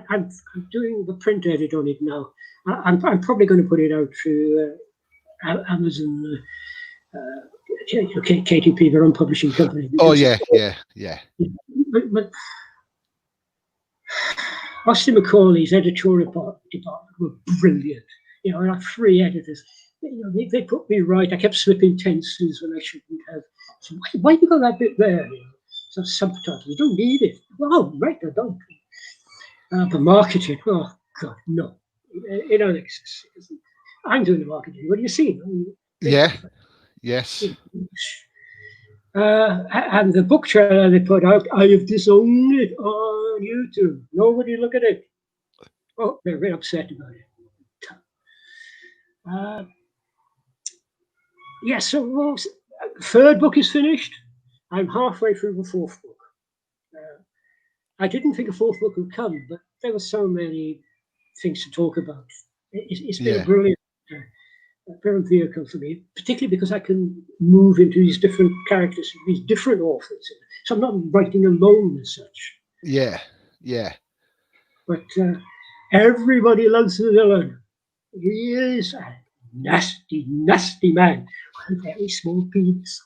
Speaker 2: I'm doing the print edit on it now. I'm probably going to put it out through Amazon, KTP, their own publishing company.
Speaker 1: Oh yeah.
Speaker 2: But Austin McCauley's editorial department were brilliant. I had 3 editors. They put me right. I kept slipping tenses when I shouldn't have. So why you got that bit there? So subtitles, you don't need it. Oh, right, I don't. The marketing, oh God, no. It don't exist. I'm doing the marketing. What do you see?
Speaker 1: Yes.
Speaker 2: And the book trailer they put out, I have disowned it on YouTube. Nobody look at it. Oh, they're very upset about it. So third book is finished. I'm halfway through the fourth book. I didn't think a fourth book would come, but there were so many things to talk about. It's been a brilliant vehicle for me, particularly because I can move into these different characters, these different authors. So I'm not writing alone as such.
Speaker 1: Yeah.
Speaker 2: But everybody loves the villain. He is a nasty, nasty man with very small penis.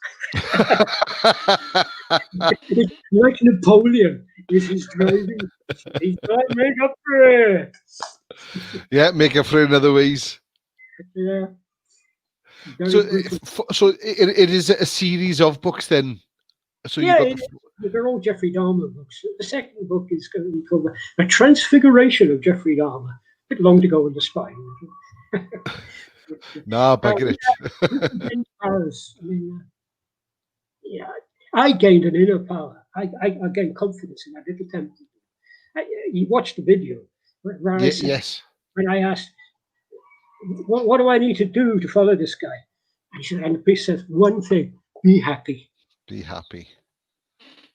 Speaker 2: It's like Napoleon. This is driving. He's trying to make up for it.
Speaker 1: Yeah, make up for it in other ways.
Speaker 2: Yeah. Very
Speaker 1: So,
Speaker 2: good.
Speaker 1: it is a series of books then. So you've
Speaker 2: Yeah,
Speaker 1: got
Speaker 2: they're all Jeffrey Dahmer books. The second book is going to be called The Transfiguration of Jeffrey Dahmer. A bit long to go in the spine.
Speaker 1: nah, but I get it.
Speaker 2: Benney Babbles. I mean, yeah, I gained an inner power. I gained confidence in that little temple. You watched the video where I said,
Speaker 1: Yes.
Speaker 2: when I asked, what do I need to do to follow this guy? He said, and the priest says, one thing, be happy.
Speaker 1: Be happy.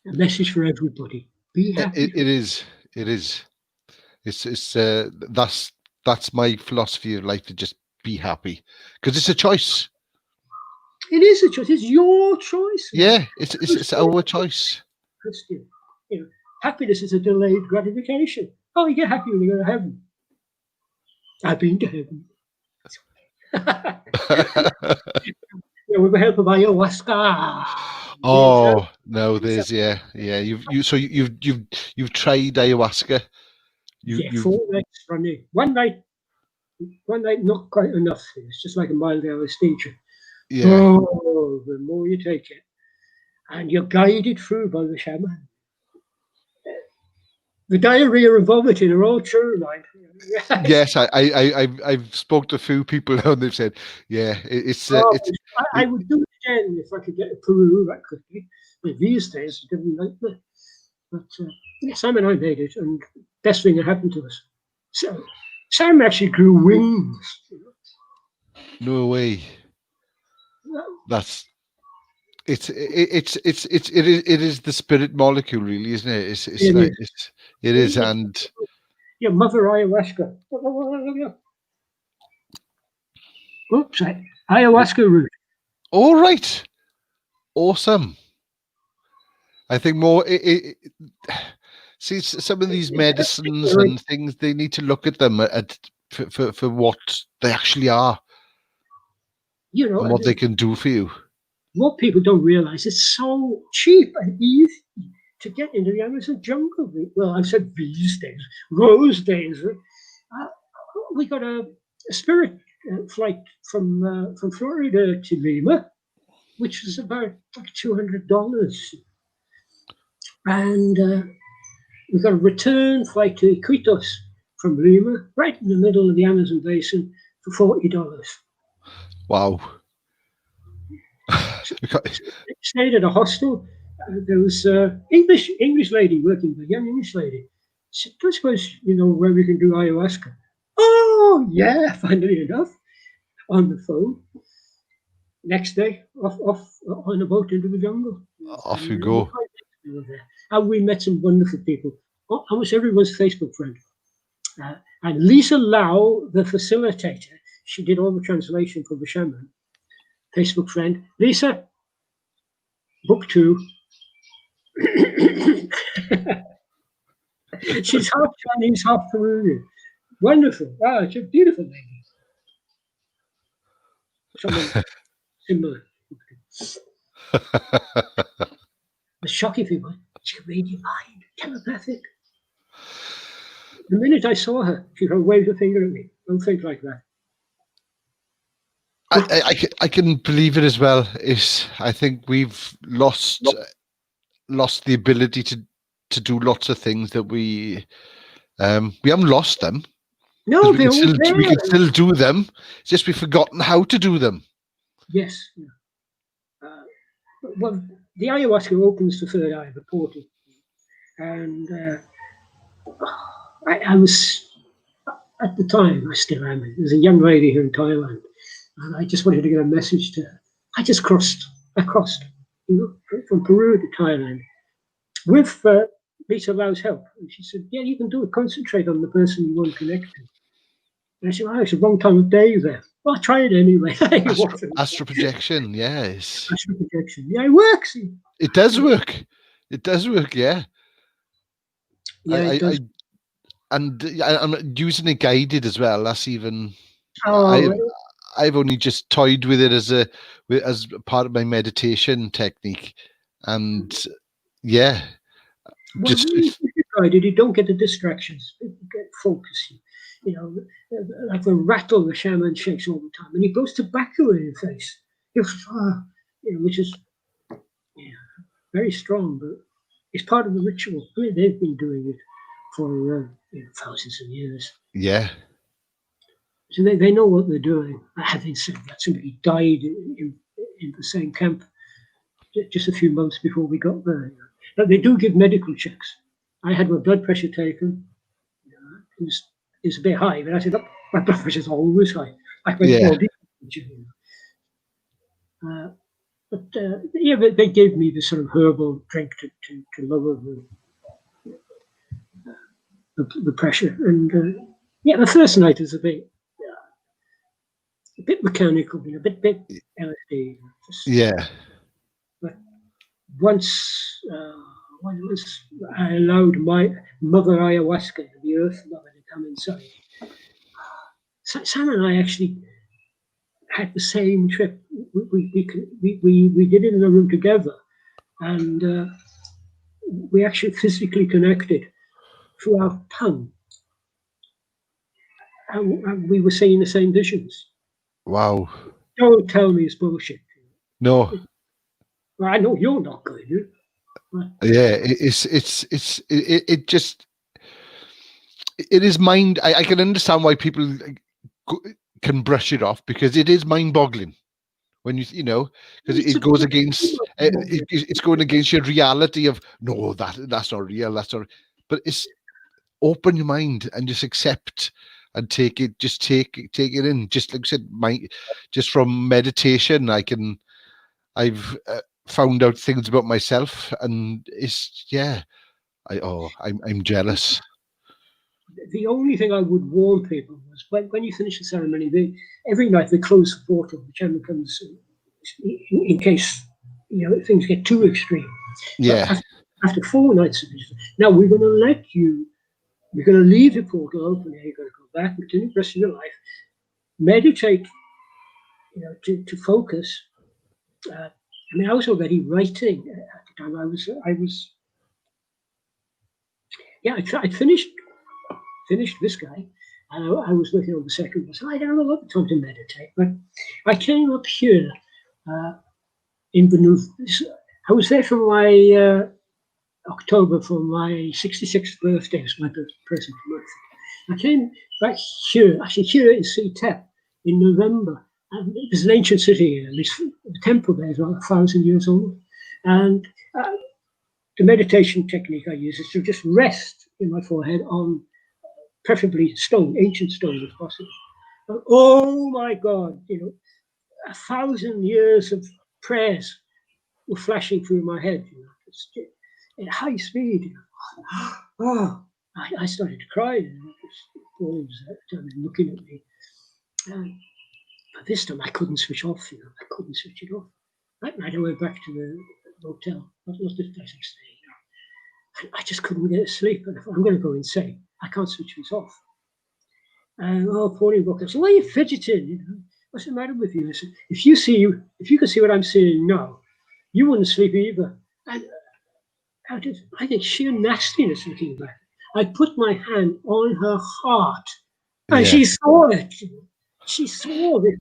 Speaker 2: A message for everybody. Be happy.
Speaker 1: It is. It's that's my philosophy of life, to just be happy, because it's a choice.
Speaker 2: It is a choice. It's your choice.
Speaker 1: Yeah, it's our choice.
Speaker 2: Christian, happiness is a delayed gratification. Oh, you get happy when you go to heaven. I've been to heaven. With the help of ayahuasca.
Speaker 1: Oh no, there's You've tried ayahuasca.
Speaker 2: You 4 nights running. One night not quite enough. It's just like a mild anesthesia.
Speaker 1: Yeah.
Speaker 2: Oh, the more you take it, and you're guided through by the shaman. The diarrhea and vomiting are all true, right?
Speaker 1: Yes, I've spoke to a few people and they've said, yeah,
Speaker 2: I would do it again if I could get to Peru that quickly. But these days, it didn't like me. But Sam and I made it, and best thing that happened to us. So Sam actually grew wings.
Speaker 1: No way. It is the spirit molecule, really, isn't it? It is, and
Speaker 2: mother ayahuasca. Oops, ayahuasca root.
Speaker 1: All right, awesome. I think more. See, some of these medicines and things, they need to look at them for what they actually are, and what they can do for you.
Speaker 2: What people don't realize, it's so cheap and easy to get into the Amazon jungle. Well, I said these days, those days. We got a spirit flight from Florida to Lima, which was about like $200, and we got a return flight to Iquitos from Lima, right in the middle of the Amazon basin, for $40.
Speaker 1: Wow.
Speaker 2: Stayed at a hostel. There was an English lady working, a young English lady. She said, I suppose you know where we can do ayahuasca. Oh, yeah, finally enough. On the phone. Next day, off on a boat into the jungle.
Speaker 1: Off you go.
Speaker 2: And we met some wonderful people. Almost everyone's Facebook friend. And Lisa Lau, the facilitator, she did all the translation for the shaman. Facebook friend. Lisa, book 2. She's half Chinese, half Peruvian. Wonderful. Wow, she's a beautiful lady. Someone similar. The shocking thing was, she could read your mind, telepathic. The minute I saw her, she waved her finger at me. Don't think like that.
Speaker 1: I can believe it as well. I think we've lost the ability to do lots of things that we haven't lost them.
Speaker 2: No,
Speaker 1: we can still do them. It's just we've forgotten how to do them. Yes.
Speaker 2: Yeah. Well, the ayahuasca opens the third eye, the portal, and I was at the time. I still am. There's a young lady here in Thailand. And I just wanted to get a message to her. I crossed, from Peru to Thailand with Lisa Lau's help. And she said, yeah, you can do it. Concentrate on the person you want to connect to. And I said, it's the wrong time of day there. Well, I'll try it anyway.
Speaker 1: Astral projection, yes.
Speaker 2: Astral projection. Yeah, it works.
Speaker 1: It does work. It does work, yeah.
Speaker 2: Yeah, it does.
Speaker 1: And I'm using it guided as well. That's even... I've only just toyed with it as part of my meditation technique, and Yeah.
Speaker 2: Well,
Speaker 1: Just
Speaker 2: if you guided, you don't get the distractions. You get focus. You know, like the rattle the shaman shakes all the time, and he blows tobacco in your face. Which is very strong, but it's part of the ritual. I mean, they've been doing it for thousands of years.
Speaker 1: yeah.
Speaker 2: So they know what they're doing. Having said that, somebody died in the same camp just a few months before we got there. But they do give medical checks. I had my blood pressure taken. It was a bit high, but I said, "Look, my blood pressure's always high." I went
Speaker 1: Yeah.
Speaker 2: body. But they gave me this sort of herbal drink to lower the pressure. And the first night was a bit mechanical, a bit LSD.
Speaker 1: Yeah.
Speaker 2: But once I allowed my mother ayahuasca, the earth mother, to come inside, Sam and I actually had the same trip. We did it in a room together, and we actually physically connected through our tongue, and we were seeing the same visions.
Speaker 1: Wow.
Speaker 2: Don't tell me it's bullshit.
Speaker 1: No.
Speaker 2: Well, I know you're not going to.
Speaker 1: Yeah. It just, it is mind. I can understand why people can brush it off, because it is mind-boggling when because it goes against it's going against your reality of no, that's not real, that's not. But it's open your mind and just accept and take it. Just take it in. Just like I said, just from meditation, I've found out things about myself, and it's I'm jealous.
Speaker 2: The only thing I would warn people was when you finish the ceremony, every night they close the portal, the chairman comes in case things get too extreme.
Speaker 1: Yeah.
Speaker 2: After 4 nights of this, now we're going to leave the portal open. You're going to go back, continue the rest of your life, meditate, to focus. I was already writing at the time. I'd finished this guy, and I was working on the second one. So I don't have a lot of time to meditate, but I came up here in the new. I was there for my October for my 66th birthday. It was my present for birthday. I came back here, actually here in Sea in November. And it was an ancient city. The temple there is about 1,000 years old, and the meditation technique I use is to just rest in my forehead on preferably ancient stone if possible. And, oh my God, 1,000 years of prayers were flashing through my head, at high speed. I started to cry. Paul was looking at me. But this time I couldn't switch off. I couldn't switch it off. That night I went back to the hotel. Not this place I'm staying. I just couldn't get to sleep. And I'm going to go insane. I can't switch this off. And Pauline woke up and said, "Why are you fidgeting? What's the matter with you?" I said, if you could see what I'm seeing now, you wouldn't sleep either. And I think sheer nastiness looking back. I put my hand on her heart, and she saw it. She saw these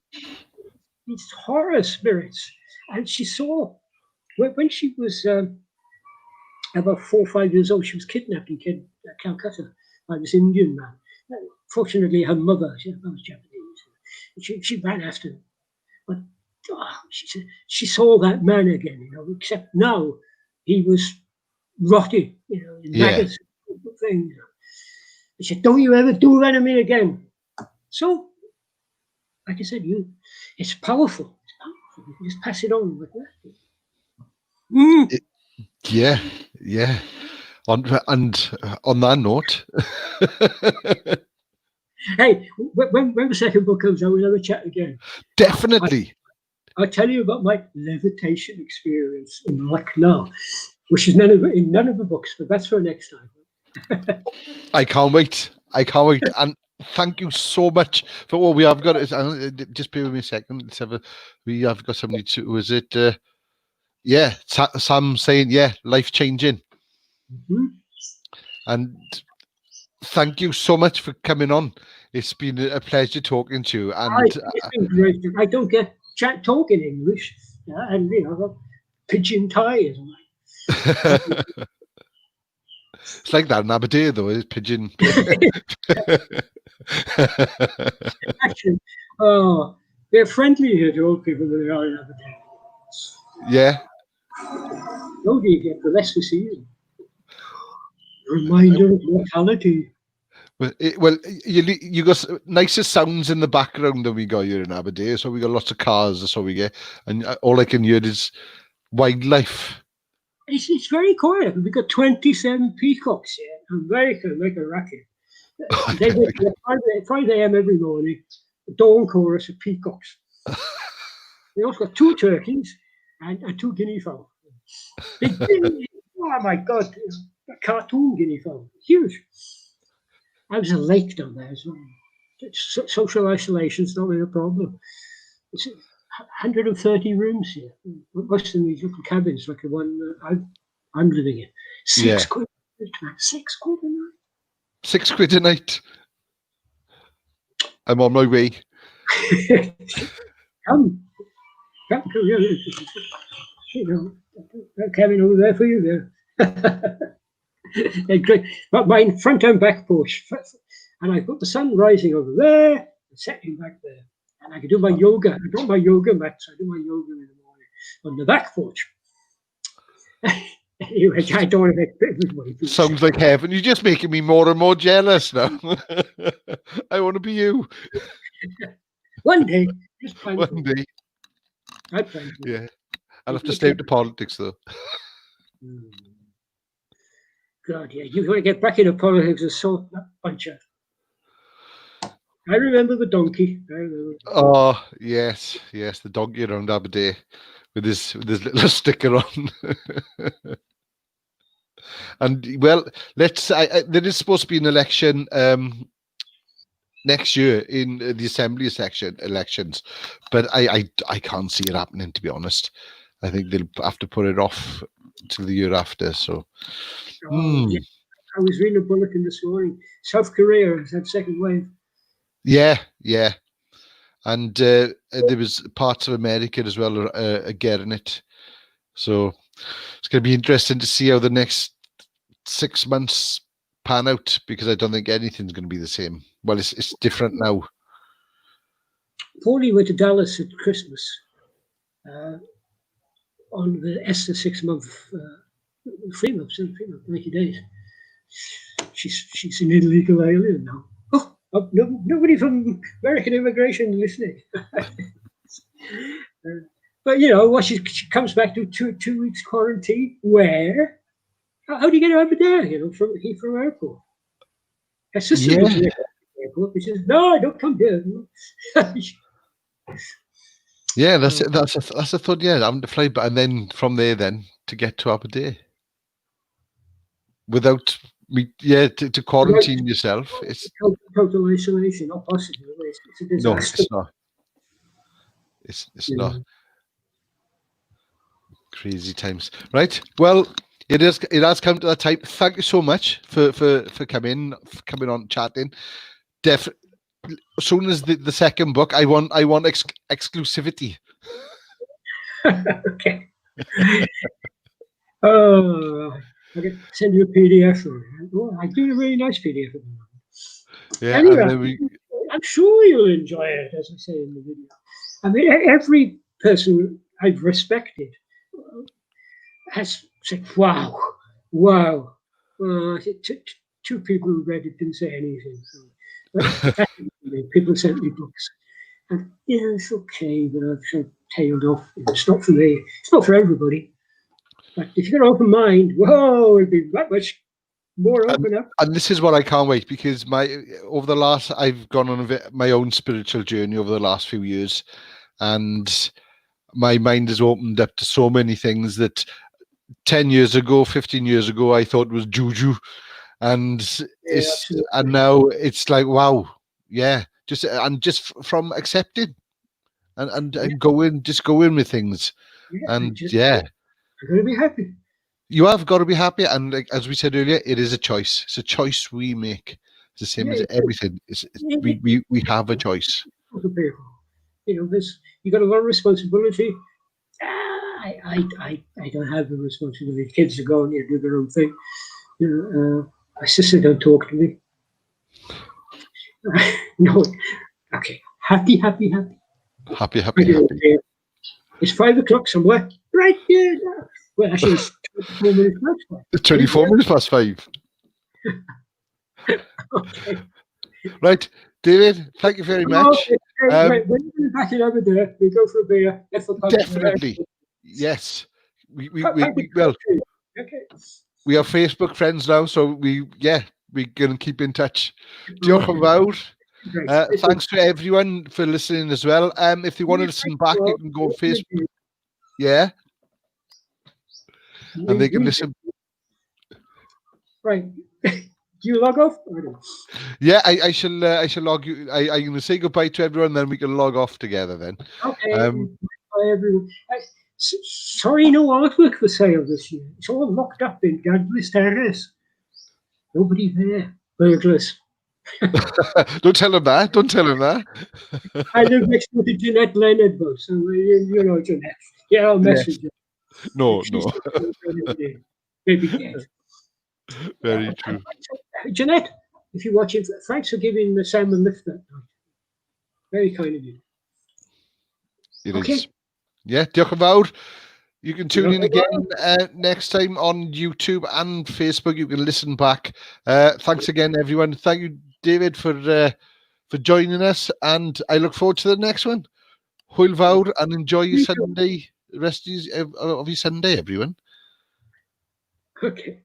Speaker 2: horror spirits, and she saw when she was about 4 or 5 years old. She was kidnapped in Calcutta by this Indian man. Fortunately, her mother, she was Japanese. She ran after him, but she said she saw that man again. Except now he was rotted, in maggots, things. She said, "Don't you ever do that to me again." So, like I said, it's powerful. It's powerful. You can just pass it on like that.
Speaker 1: Yeah. And on that note,
Speaker 2: hey, when the second book comes out, we'll have a chat again.
Speaker 1: Definitely.
Speaker 2: I'll tell you about my levitation experience in Lucknow, which is in none of the books, but that's for next time.
Speaker 1: I can't wait. And thank you so much for what we have got. Just bear with me a second. We have got somebody to. Was it? Yeah, Sam saying, yeah, life-changing.
Speaker 2: Mm-hmm.
Speaker 1: And thank you so much for coming on. It's been a pleasure talking to you. And
Speaker 2: It's been great. I don't get talking English, and I've got pigeon ties.
Speaker 1: it's like that in Aberdeen, though, is pigeon.
Speaker 2: Actually, they're friendlier to old people than they are in Aberdeen.
Speaker 1: Yeah.
Speaker 2: The older you get, the less we see them. Reminder of mortality.
Speaker 1: Well, you got nicer sounds in the background than we got here in Aberdeen. So we got lots of cars. That's all we get, and all I can hear is wildlife.
Speaker 2: It's very quiet. We've got 27 peacocks here, and they can make a racket. They wake up at 5 a.m. every morning. The dawn chorus of peacocks. We also got 2 turkeys and 2 guinea fowl. Oh my God, a cartoon guinea fowl, huge. I was a lake down there as well. Social isolation's not really a problem. It's 130 rooms here. Most of these little cabins, like the one I'm living in. £6 quid. £6 quid a night.
Speaker 1: £6 a night. I'm on my way.
Speaker 2: Come, cabin over there for you there. Great. But my front and back porch, and I've got the sun rising over there and setting back there, and I can do my yoga. I got my yoga mats. I do my yoga in the morning on the back porch. Anyway, I don't want to make everybody.
Speaker 1: Sounds like heaven. You're just making me more and more jealous now. I want to be you.
Speaker 2: One day, just
Speaker 1: one day. Yeah, I'll have to stay out to politics though.
Speaker 2: God, yeah, you want to get back into politics and sort that bunch of. I remember the donkey.
Speaker 1: Oh yes, the donkey around Aberdeen with his little sticker on. And well, let's. There is supposed to be an election next year in the assembly elections, but I can't see it happening, to be honest. I think they'll have to put it off till the year after. So.
Speaker 2: Yeah. I was reading a bulletin this morning. South Korea has had second wave.
Speaker 1: Yeah. And there was parts of America as well getting it. So it's going to be interesting to see how the next 6 months pan out, because I don't think anything's going to be the same. Well, it's different now.
Speaker 2: Paulie went to Dallas at Christmas on the Esther 6 month. 3 months, 90 days. She's an illegal alien now. Oh, nobody from American immigration listening. But she comes back to two weeks quarantine. Where? How do you get over there? From Heathrow Airport. Her sister was there at the airport. She says, "No, don't come here."
Speaker 1: Yeah, that's a thought. Yeah, having to fly, and then from there, to get to Aberdeen. Without to quarantine yourself. It's
Speaker 2: total isolation, not possible. It's a disaster.
Speaker 1: No, it's not. It's not. Crazy times, right? Well, it has come to that time. Thank you so much for coming on, chatting. As soon as the second book, I want exclusivity.
Speaker 2: Okay. I can send you a PDF. I do a really nice PDF.
Speaker 1: Yeah.
Speaker 2: Anyway, I'm sure you'll enjoy it, as I say in the video. I mean, every person I've respected has said, "Wow." Two people who read it didn't say anything. So, people sent me books, and it's okay, but I've sort of tailed off. It's not for me. It's not for everybody. But if you've got an open mind, it'll be that much more open up.
Speaker 1: And this is what I can't wait, because I've gone on my own spiritual journey over the last few years, and my mind has opened up to so many things that 10 years ago, 15 years ago, I thought was juju, and and now it's like, wow, yeah, just from accepting and going with things, and
Speaker 2: I'm going to be happy.
Speaker 1: You have got to be happy, and like, as we said earlier, it is a choice. It's a choice we make. It's the same as everything. We have a choice.
Speaker 2: You got a lot of responsibility. I don't have the responsibility. Kids are going to do their own thing. My sister don't talk to me. No, okay. Happy.
Speaker 1: Happy.
Speaker 2: It's 5 o'clock somewhere. Right here. Well, actually, it's 24 minutes past 5.
Speaker 1: It's 24 minutes past 5.
Speaker 2: Okay.
Speaker 1: Right, David, thank you very much.
Speaker 2: Right, when you're back in over there, we go for a beer.
Speaker 1: Definitely. Yes. We are Facebook friends now, so we can keep in touch. Diolch yn fawr. Thanks to everyone for listening as well. If you want to listen back, you can go on Facebook. Yeah. And they can listen.
Speaker 2: Right. Do you log off?
Speaker 1: Yeah, I shall log you. I'm going to say goodbye to everyone, then we can log off together then.
Speaker 2: Okay. Bye, everyone. Sorry, no artwork for sale this year. It's all locked up in Gadley's Terrace. Nobody there. Burglars.
Speaker 1: Don't tell him that. Don't tell him that.
Speaker 2: I live next door to Jeanette Leonard, so you know Jeanette. Yeah, I'll message you.
Speaker 1: No.
Speaker 2: Maybe dead.
Speaker 1: Very true.
Speaker 2: Jeanette, if you're watching, thanks for giving Sam a lift that night. Very kind of you.
Speaker 1: It is. Yeah, diolch yn fawr. You can tune in again next time on YouTube and Facebook. You can listen back. Thanks again, everyone. Thank you, David, for joining us, and I look forward to the next one. Hwyl fawr, and enjoy your Sunday, the rest of your Sunday, everyone.
Speaker 2: Okay.